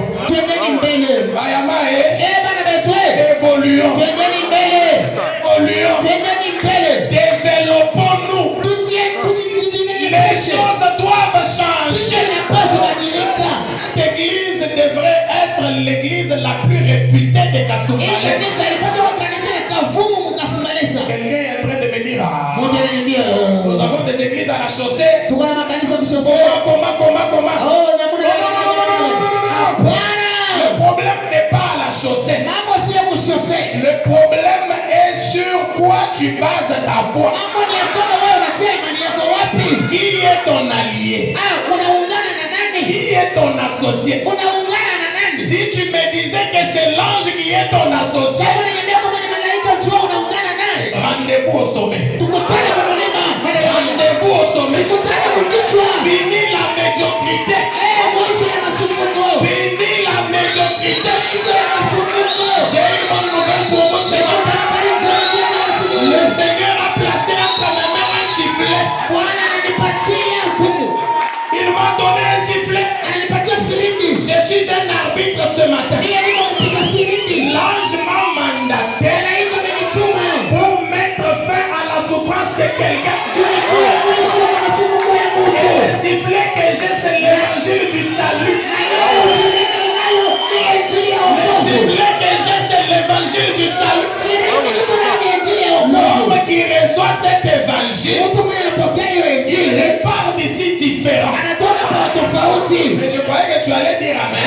Évoluons. Développons-nous. Les choses doivent changer. Cette église devrait être l'église la plus réputée de Kasumbalesa. Quelqu'un est en train de me dire: nous avons des églises à la chaussée. Comment? Le problème n'est pas à la chaussée. Le problème est sur quoi tu bases ta foi. Qui est ton allié? Qui est ton associé? Si tu me disais que c'est l'ange qui est ton associé, rendez-vous au sommet. Rendez-vous au sommet. Fini la médiocrité. Fini la médiocrité. J'ai une bonne nouvelle pour vous ce matin. Le Seigneur a placé entre mes mains un sifflet. Il m'a donné un sifflet. Je suis un arbitre ce matin. L'ange m'a mandaté pour mettre fin à la souffrance de quelqu'un. Et le sifflet que j'ai, c'est l'évangile du salut.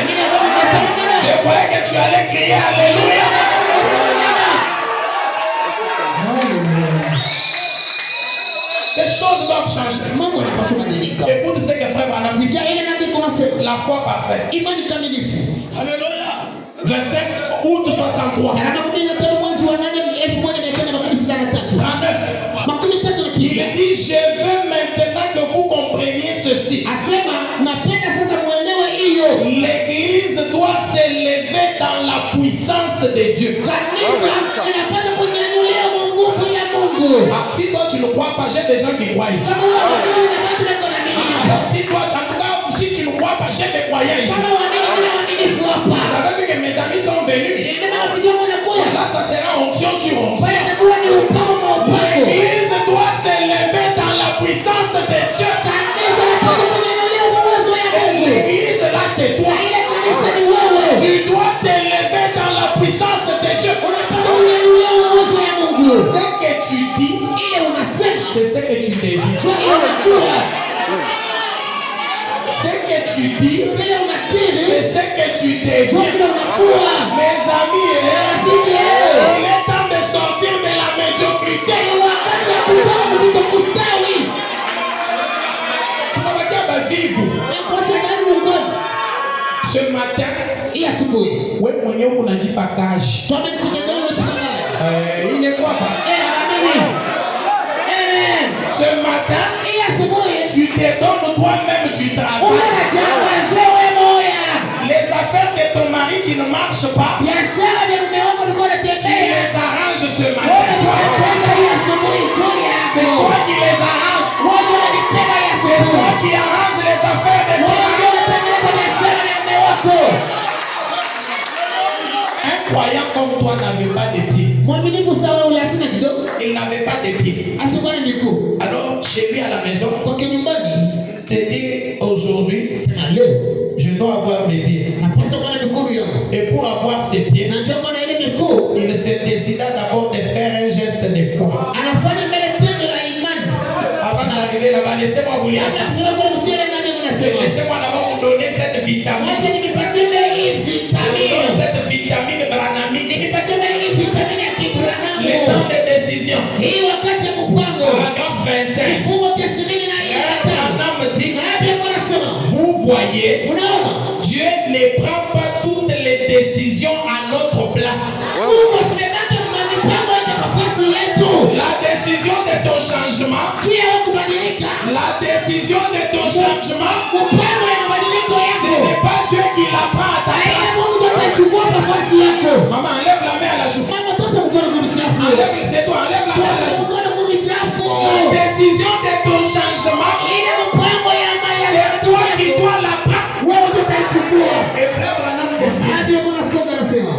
Je croyais que tu allais crier Alléluia. Les choses doivent changer. Et pour ce que frère Branham dit, la foi parfaite. Alléluia. 25 août 63. 39. Il dit, je veux maintenant que vous compreniez ceci. L'église doit s'élever dans la puissance de Dieu. Si toi tu ne crois pas, j'ai des gens qui croient ici. Si toi, en tout cas, si tu ne crois pas, j'ai des croyants ici. Vous avez vu que mes amis sont venus. Là, ça sera onction sur onction. L'église doit s'élever dans la puissance de Dieu. Et l'église, là, c'est toi. Tu dois t'élever dans la puissance de Dieu. Ce que tu dis, c'est ce que tu deviens. Ce que tu dis, c'est ce que tu deviens. Mes amis, il est temps de sortir de la médiocrité. Ce matin, on a dit partage. Il ne croit pas. Ce matin, tu te donnes toi-même, tu travailles. Les affaires de ton mari qui ne marchent pas, tu les arranges ce matin. C'est toi qui les arranges. C'est toi qui arranges les affaires de ton mari. Un croyant comme toi n'avait pas de pieds. Il n'avait pas de pieds. Alors, chez lui à la maison, il s'est dit aujourd'hui, je dois avoir mes pieds. Et pour avoir ses pieds, il se décida d'abord de faire un geste de foi. Avant d'arriver là-bas, laissez-moi vous lire ça. Laissez-moi d'abord vous donner cette vitamine. Cette vitamine branamique. Les temps de décision. Paragraphe 25. Branham dit, vous voyez, Dieu ne prend pas toutes les décisions à notre place. La décision de ton changement, la décision de ton changement, ce n'est pas Dieu qui la prend à ta place. Maman, enlève la main à la joue. Enlève, c'est toi, enlève la main à la joue. La décision de ton changement, c'est toi qui dois la prendre. Et frère Branham dit,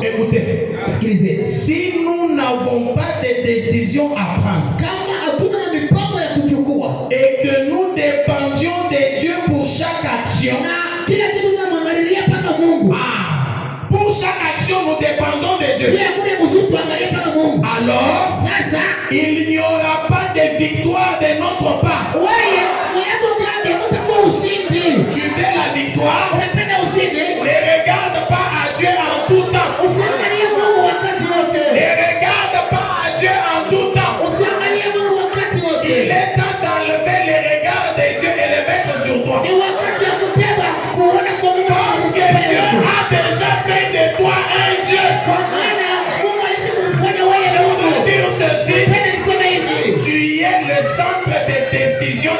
écoutez, si nous n'avons pas de décision à prendre, et que nous dépendions de Dieu pour chaque action, pour chaque action nous dépendons de Dieu, alors il n'y aura pas de victoire de notre part. Tu veux la victoire? Ne regarde pas à Dieu en tout temps. Ne regarde pas à Dieu en tout temps. Il est temps d'enlever les regards de Dieu et les mettre sur toi. Parce que Dieu a déjà fait de toi un Dieu. Je voudrais dire ceci. Tu es le centre de décision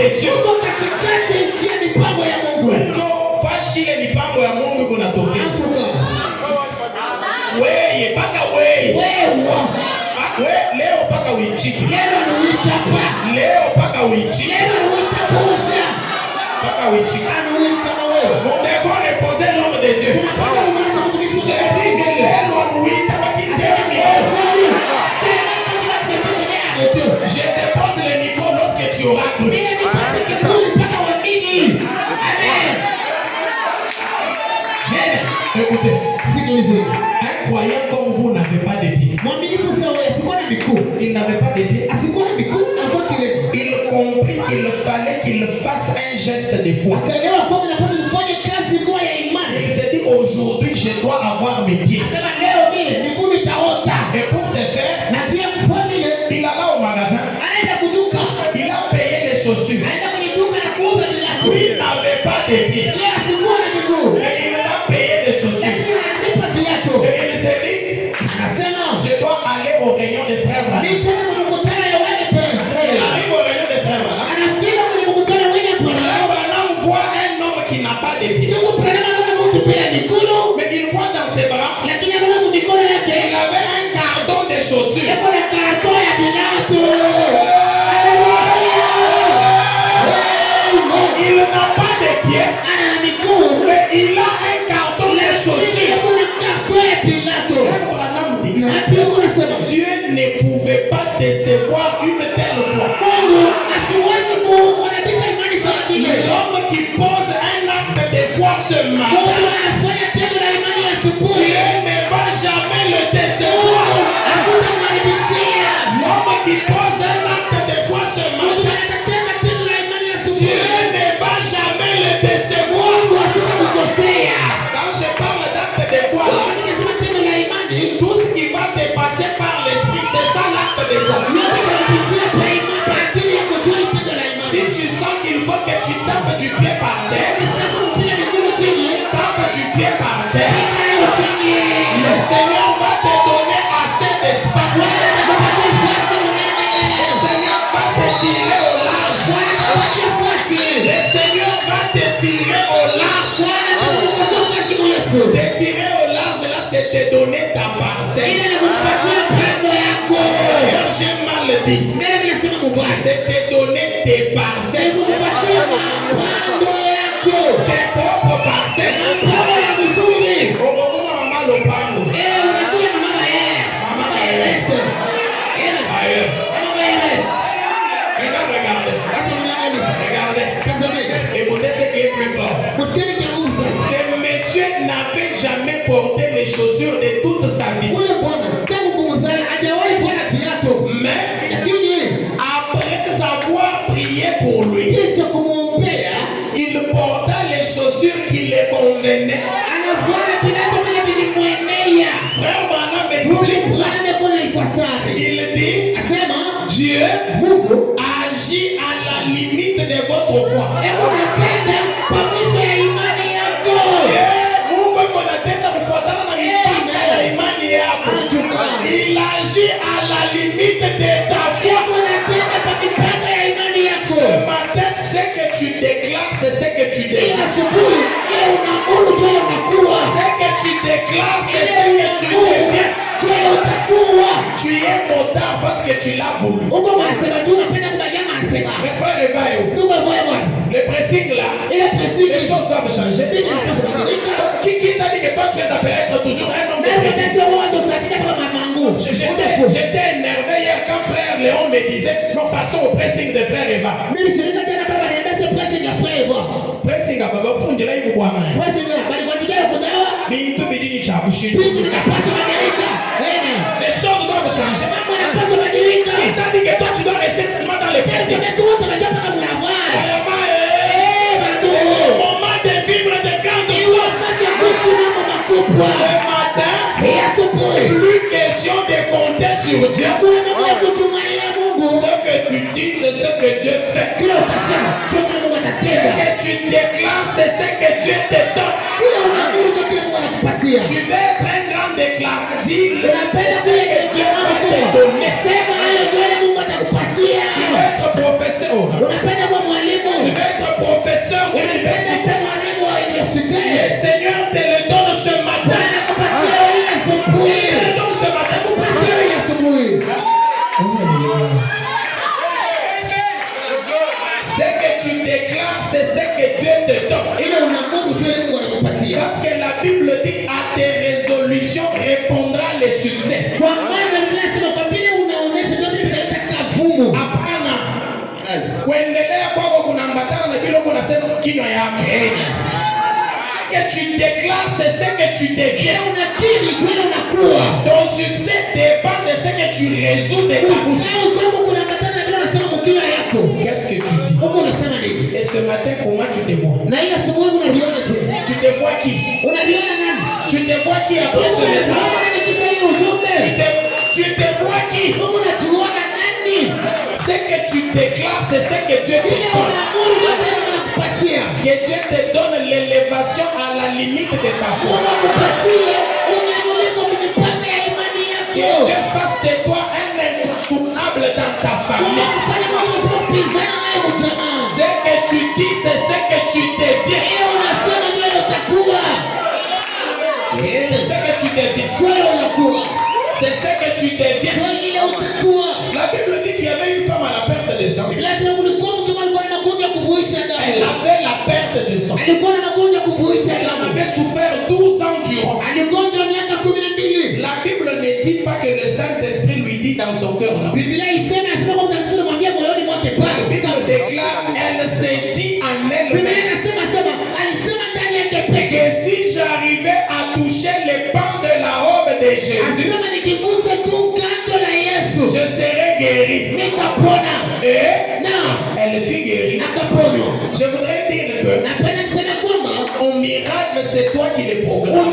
de Dieu. Uko katikati ya mipango ya Mungu. Fashi ile mipango ya Mungu kunatokea. Antuka. Wewe paka wewe. Wewe. Leo paka uichiki. Leo ni witapa. Leo paka uichiki. Leo ni witaposha. Paka uichiki. Anuita wewe. Mon décor est posé l'homme de Dieu. J'ai dit que l'homme uita bakitemi. Je dépose le micro lorsque tu auras cru. Écoutez, un croyant comme vous n'avez pas de pieds. Il n'avait pas de pieds. Il comprit qu'il fallait qu'il fasse un geste de foi. Il s'est dit aujourd'hui je dois avoir mes pieds. Et pour ce faire, il alla au magasin. Il a payé les chaussures. Il n'avait pas de pieds. Et il a payé les chaussures. Et il s'est dit, je dois aller au réunion des frères. Il arrive au réunion des frères. On voit un homme qui n'a pas de pieds. Mais il voit dans ses bras qu'il avait un carton de chaussures. Il n'a pas de pieds, mais il a un carton de chaussures. Dieu ne pouvait pas décevoir une telle foi. L'homme qui pose un acte de foi ce matin, Dieu ne va jamais le décevoir. L'homme qui pose un acte de foi ce matin, Dieu ne va jamais le décevoir. Quand je parle d'acte de foi, tout ce qui va te passer par l'esprit, c'est ça l'acte de foi. Si tu sens qu'il faut que tu tapes du pied par terre, tape du pied par terre. Le Seigneur va te donner assez d'espace. Le Seigneur va te tirer au large. Le Seigneur va te tirer au large. Te tirer au large, là, c'est te donner ta parcelle. D'ailleurs, j'ai mal dit. C'est te donner tes parcelles. Tes propres parcelles. On retourne à maman le pango. Ailleurs. Regardez. Écoutez ce qui est plus fort. Ce monsieur n'avait jamais porté les chaussures de toute sa vie. Mais après avoir prié pour lui, il porta les chaussures qui les convenaient. Frère Branham explique ça. Il dit, Dieu agit à la limite de votre foi. Il agit à la limite de ta foi. Ce matin, ce que tu déclares, c'est ce que tu déclares. Ce que tu déclares, c'est ce que tu deviens. Tu es motard parce que tu l'as voulu. Mais frère le pressing là, les choses doivent changer. Qui t'a dit que toi tu es appelé à être toujours un homme de pressing? J'étais énervé hier quand frère Léon me disait non, passons au pressing de frère Eva. Pressing à Baba Fundela il vous les choses doivent changer. Qui t'a dit que toi tu dois rester seulement dans les pressings? C'est le moment de vivre de grandes choses. Ce matin, plus question de compter sur Dieu. Ce que tu dis, c'est ce que Dieu fait. Ce que tu déclares, c'est ce que Dieu te donne. Tu veux être un grand déclarateur. Dis-le, c'est ce que Dieu va te donner. Tu veux être professeur. ce que Dieu te donne. Parce que la Bible dit à tes résolutions répondra le succès. Hapana. Kuendelea kwako kunaambatana na kile uko unasema kinywa yako. Ce que tu déclares, c'est ce que tu deviens. Ton succès dépend de ce que tu résous de ta bouche. Qu'est-ce que tu dis? Et ce matin, comment tu te vois? Tu te vois qui? Tu te vois qui après ce message? Tu te vois qui? Ce que tu déclares, c'est ce que Dieu te donne. Que Dieu te donne l'élévation à la limite de ta foi. Que Dieu fasse de toi un incontournable dans ta famille. Ce que tu dis, c'est ce que tu deviens. C'est ce que tu deviens. C'est ce que tu deviens. La Bible dit qu'il y avait une femme à la perte de sang. Elle avait la perte de sang. Elle en avait souffert 12 ans durant. La Bible ne dit pas que le Saint-Esprit lui dit dans son cœur. La Bible déclare, elle s'est dit en elle-même que si j'arrivais à toucher les pans de la robe de Jésus, je serais guéri. Et elle fut guérie. Je voudrais dire que ton miracle, c'est toi qui le programmes.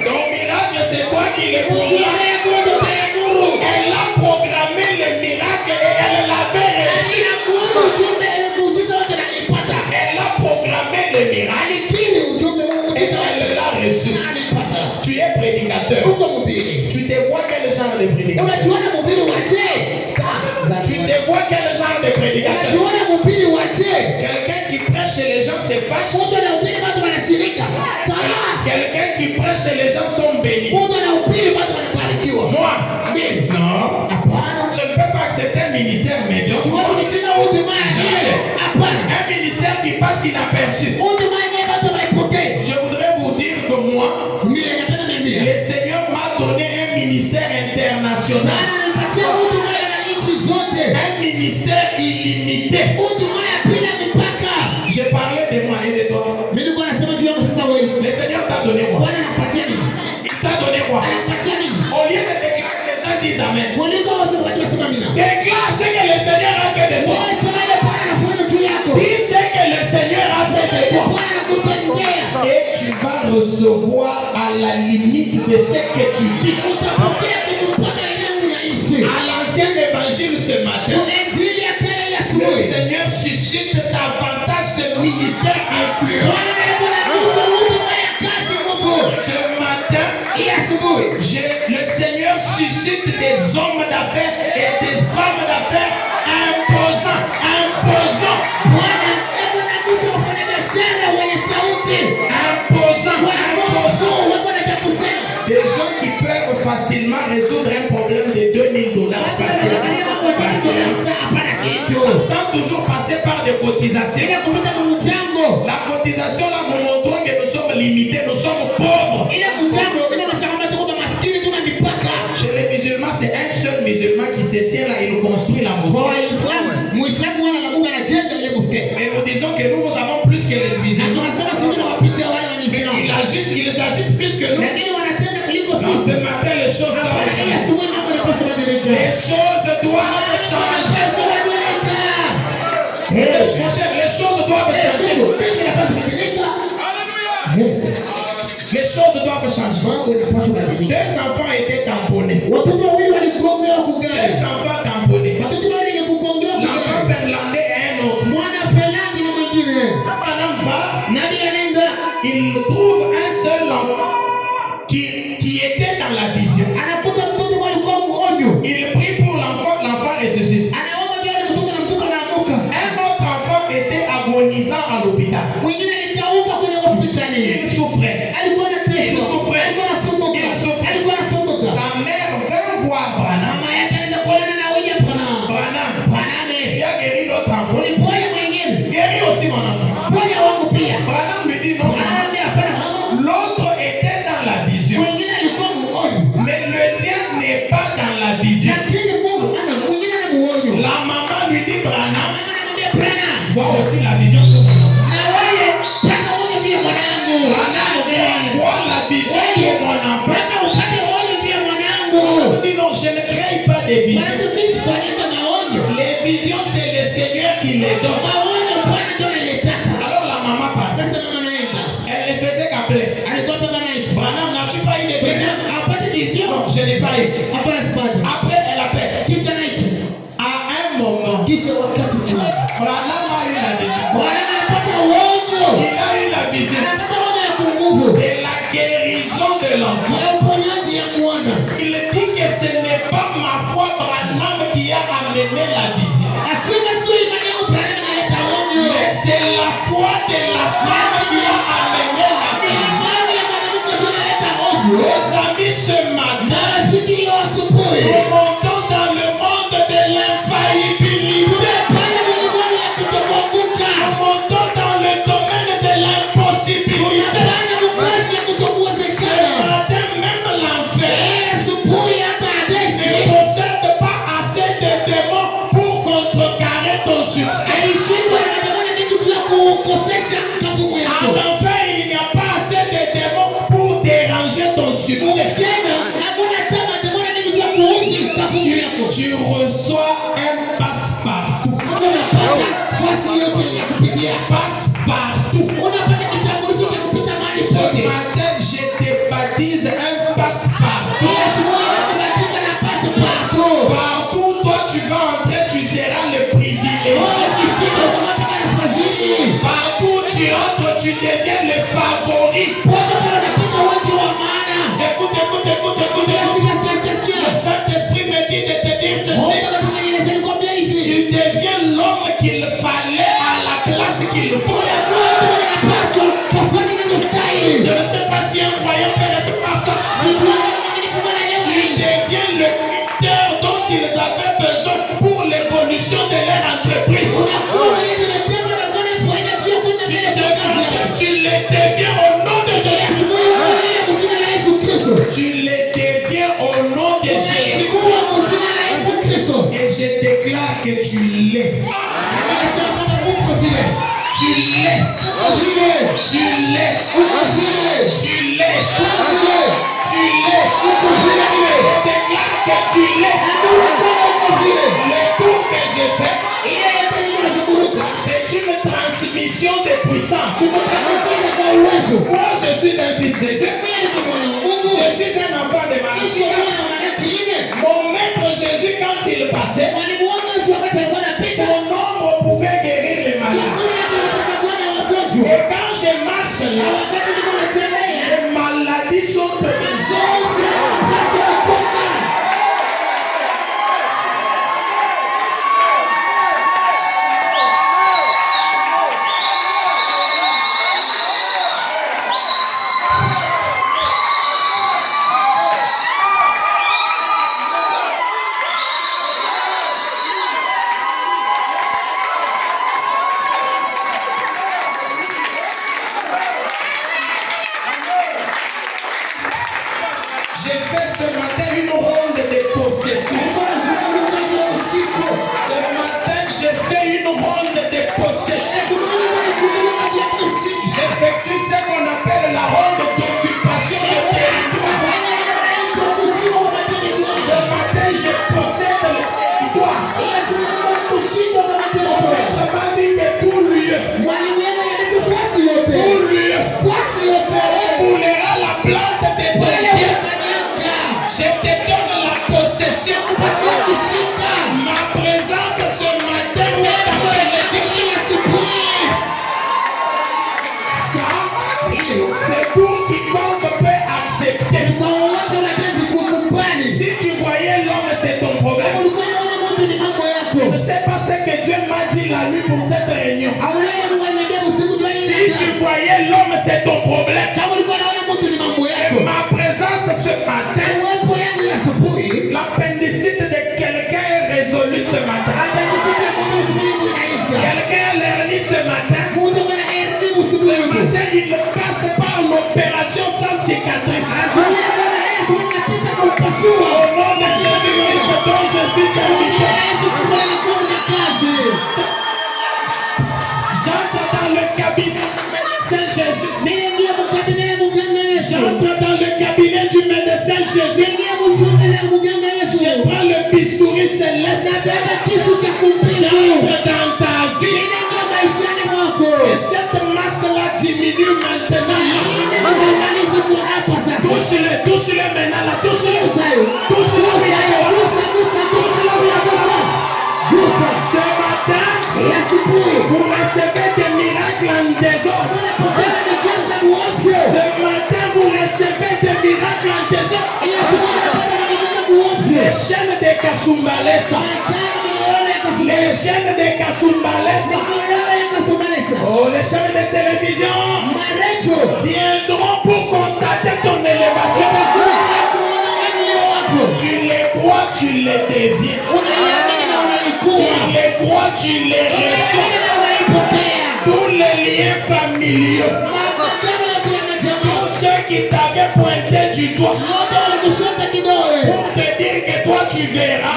Ton miracle, c'est toi qui le programmes. Elle a programmé le miracle et elle l'avait reçu. Elle a programmé le miracle et elle l'a reçu. Tu es prédicateur. Tu te vois quel genre de prédicateur? Tu te vois quel genre de prédicateur? Quelqu'un qui prêche et les gens se fâchent. Quelqu'un qui prêche et les gens sont bénis. Moi, non. Je ne peux pas accepter un ministère médiocre. Un ministère qui passe inaperçu. Je voudrais vous dire que moi, le Seigneur m'a donné un ministère international. Un ministère illimité. J'ai parlé de moi et de toi. Le Seigneur t'a donné moi. Il t'a donné moi. Au lieu de déclarer, les gens disent Amen. Déclare ce que le Seigneur a fait de toi. Dis ce que le Seigneur a fait de toi. Et tu vas recevoir à la limite de ce que tu dis. À l'ancien évangile ce matin, le Seigneur suscite davantage de ministères influents. Ce matin, le Seigneur suscite des hommes d'affaires et des femmes d'affaires imposants. Des gens qui peuvent facilement résoudre un problème de $2000 sans toujours passer par des cotisations. La cotisation là nous montre que nous sommes limités, nous sommes pauvres. Chez les musulmans, c'est un seul musulman qui se tient là et nous construit la mosquée. Et nous disons que nous avons plus que les musulmans. Ils agissent plus que nous. Dans ce matin, les choses doivent changer. Les choses doivent changer. Les choses doivent changer. Les choses doivent changer. Deux enfants étaient tamponnés. Deux enfants tamponnés. L'enfant finlandais et un autre. Il trouve un seul enfant qui était dans la vision. Il prie pour l'enfant, l'enfant ressuscite. Un autre enfant était agonisant à l'hôpital. Il souffrait. Sa mère vint voir Branham. Tu as Après, elle appelle. À un moment, Branham a eu la vision. Il a eu la vision de la guérison de l'enfant. Il dit que ce n'est pas ma foi Branham qui a amené la vision. Mais c'est la foi de la femme qui a amené la vision. Les amis, ce matin, nous montons dans le monde de l'infaillibilité. Nous montons dans le domaine de l'impossibilité. Ce matin, même l'enfer ne possède pas assez de démons pour contrecarrer ton succès. En enfer, il n'y a pas assez de démons pour déranger ton succès. Tu reçois un passe-partout. Passe-partout. Ce matin, je te baptise un passe-partout. Partout, toi, tu vas entrer, tu seras le privilégié. Partout, tu entres, tu deviens le favori. Écoute. Le Saint-Esprit me dit de te dire ceci. Tu deviens l'homme qu'il fallait à la place qu'il faut. Je ne sais pas si un croyant peut rester par ça. Tu deviens le leader dont ils avaient besoin pour l'évolution de leur entreprise. Tu les deviens au nom de Jésus. Tu les deviens au nom de Jésus. Et je déclare que tu l'es. Tu l'es. Tu l'es. Tu l'es. Tu l'es. Je déclare que tu l'es. Le tour que je fais, c'est une transmission de puissance. Moi, je suis un fils de Dieu. Je suis un enfant de Malachie. Mon maître Jésus, quand il passait, son ombre pouvait guérir les malades. Et quand je marche là, les maladies sont J'ai fait ce matin une ronde de possession. Ce matin, j'ai fait une ronde de possession. J'effectue ce qu'on appelle la ronde d'occupation de territoire. Ce matin, je possède le territoire. Autrement dit que tout lieu foulera la plante de ton pied. Je te donne la possession. Ma présence ce matin, c'est ta bénédiction. Ça, c'est pour quiconque peut accepter. Si tu voyais l'homme, c'est ton problème. Je ne sais pas ce que Dieu m'a dit la nuit pour cette réunion. Si tu voyais l'homme, c'est ton problème. Ma présence ce matin, l'appendicite de quelqu'un est résolue ce matin. Quelqu'un est l'hernie ce matin. Ce matin, il passe par l'opération sans cicatrice. Au nom de Jésus-Christ dont je suis serviteur. J'entre dans le cabinet Saint-Jésus. J'entre dans le cabinet du médecin Jésus. Je prends le bistouri céleste. J'entre dans ta vie. Et cette masse-là diminue maintenant. Touche-le maintenant là. Touche-le. désordre. Ce matin, vous recevez des miracles en désordre. Les chaînes de Kasumbalesa. Les chaînes de Kasumbalesa. Oh, les chaînes de télévision viendront pour constater ton élévation. Tu les crois, tu les deviens. Tu les crois, tu les reçois. Tous les liens familiaux. Tous ceux qui t'avaient pointé du doigt pour te dire que toi tu verras,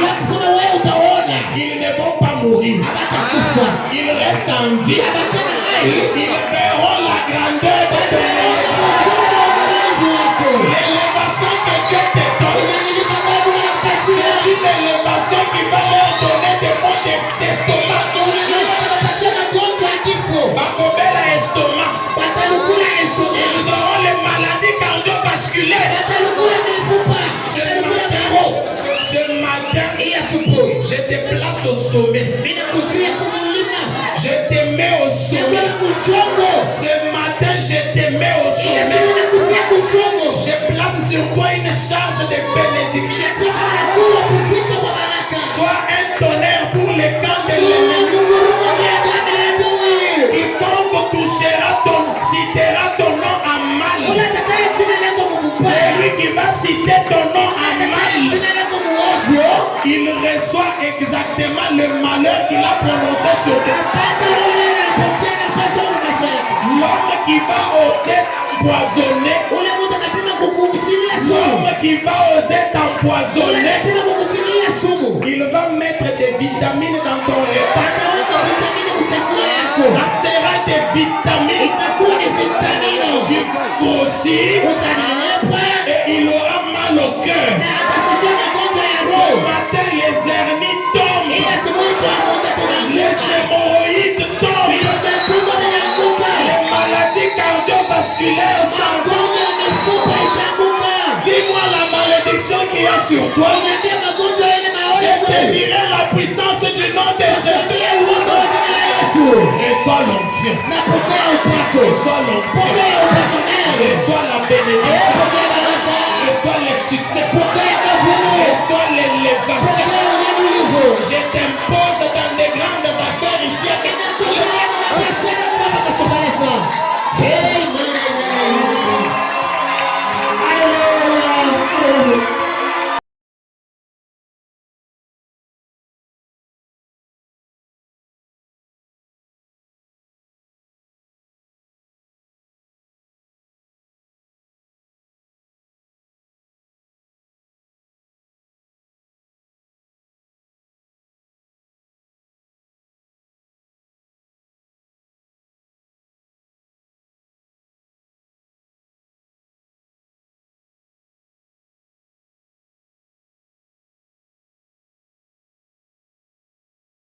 ils ne vont pas mourir. Ils restent en vie. Ils verront la grandeur de ton élévation. L'élévation que Dieu te donne, c'est une élévation qui va leur donner des mots d'estomac. Bakobela estomac. Ils auront les maladies cardiovasculaires. Ce matin, je te place au sommet. Je te mets au sommet. Ce matin, je te mets au sommet. Je place sur toi une charge de bénédiction. Sois un tonnerre pour les camps de l'ennemi. Quiconque touchera citera ton nom en mal. C'est lui qui va citer ton nom en mal. Il reçoit exactement le malheur qu'il a prononcé sur toi. L'homme qui va oser empoisonner, l'homme qui va oser t'empoisonner, il va mettre des vitamines dans ton repas. Ça sera des vitamines. Tu vas grossir et il aura mal au cœur. Ce matin, les hernies tombent. Les hémorroïdes tombent. Les maladies cardiovasculaires s'en vont. Dis-moi la malédiction qu'il y a sur toi. Je te dirai la puissance du nom de Jésus. Reçois l'onction. Reçois l'onction. Reçois la bénédiction. Reçois le succès. Reçois l'élévation. Je t'impose dans des grandes affaires ici.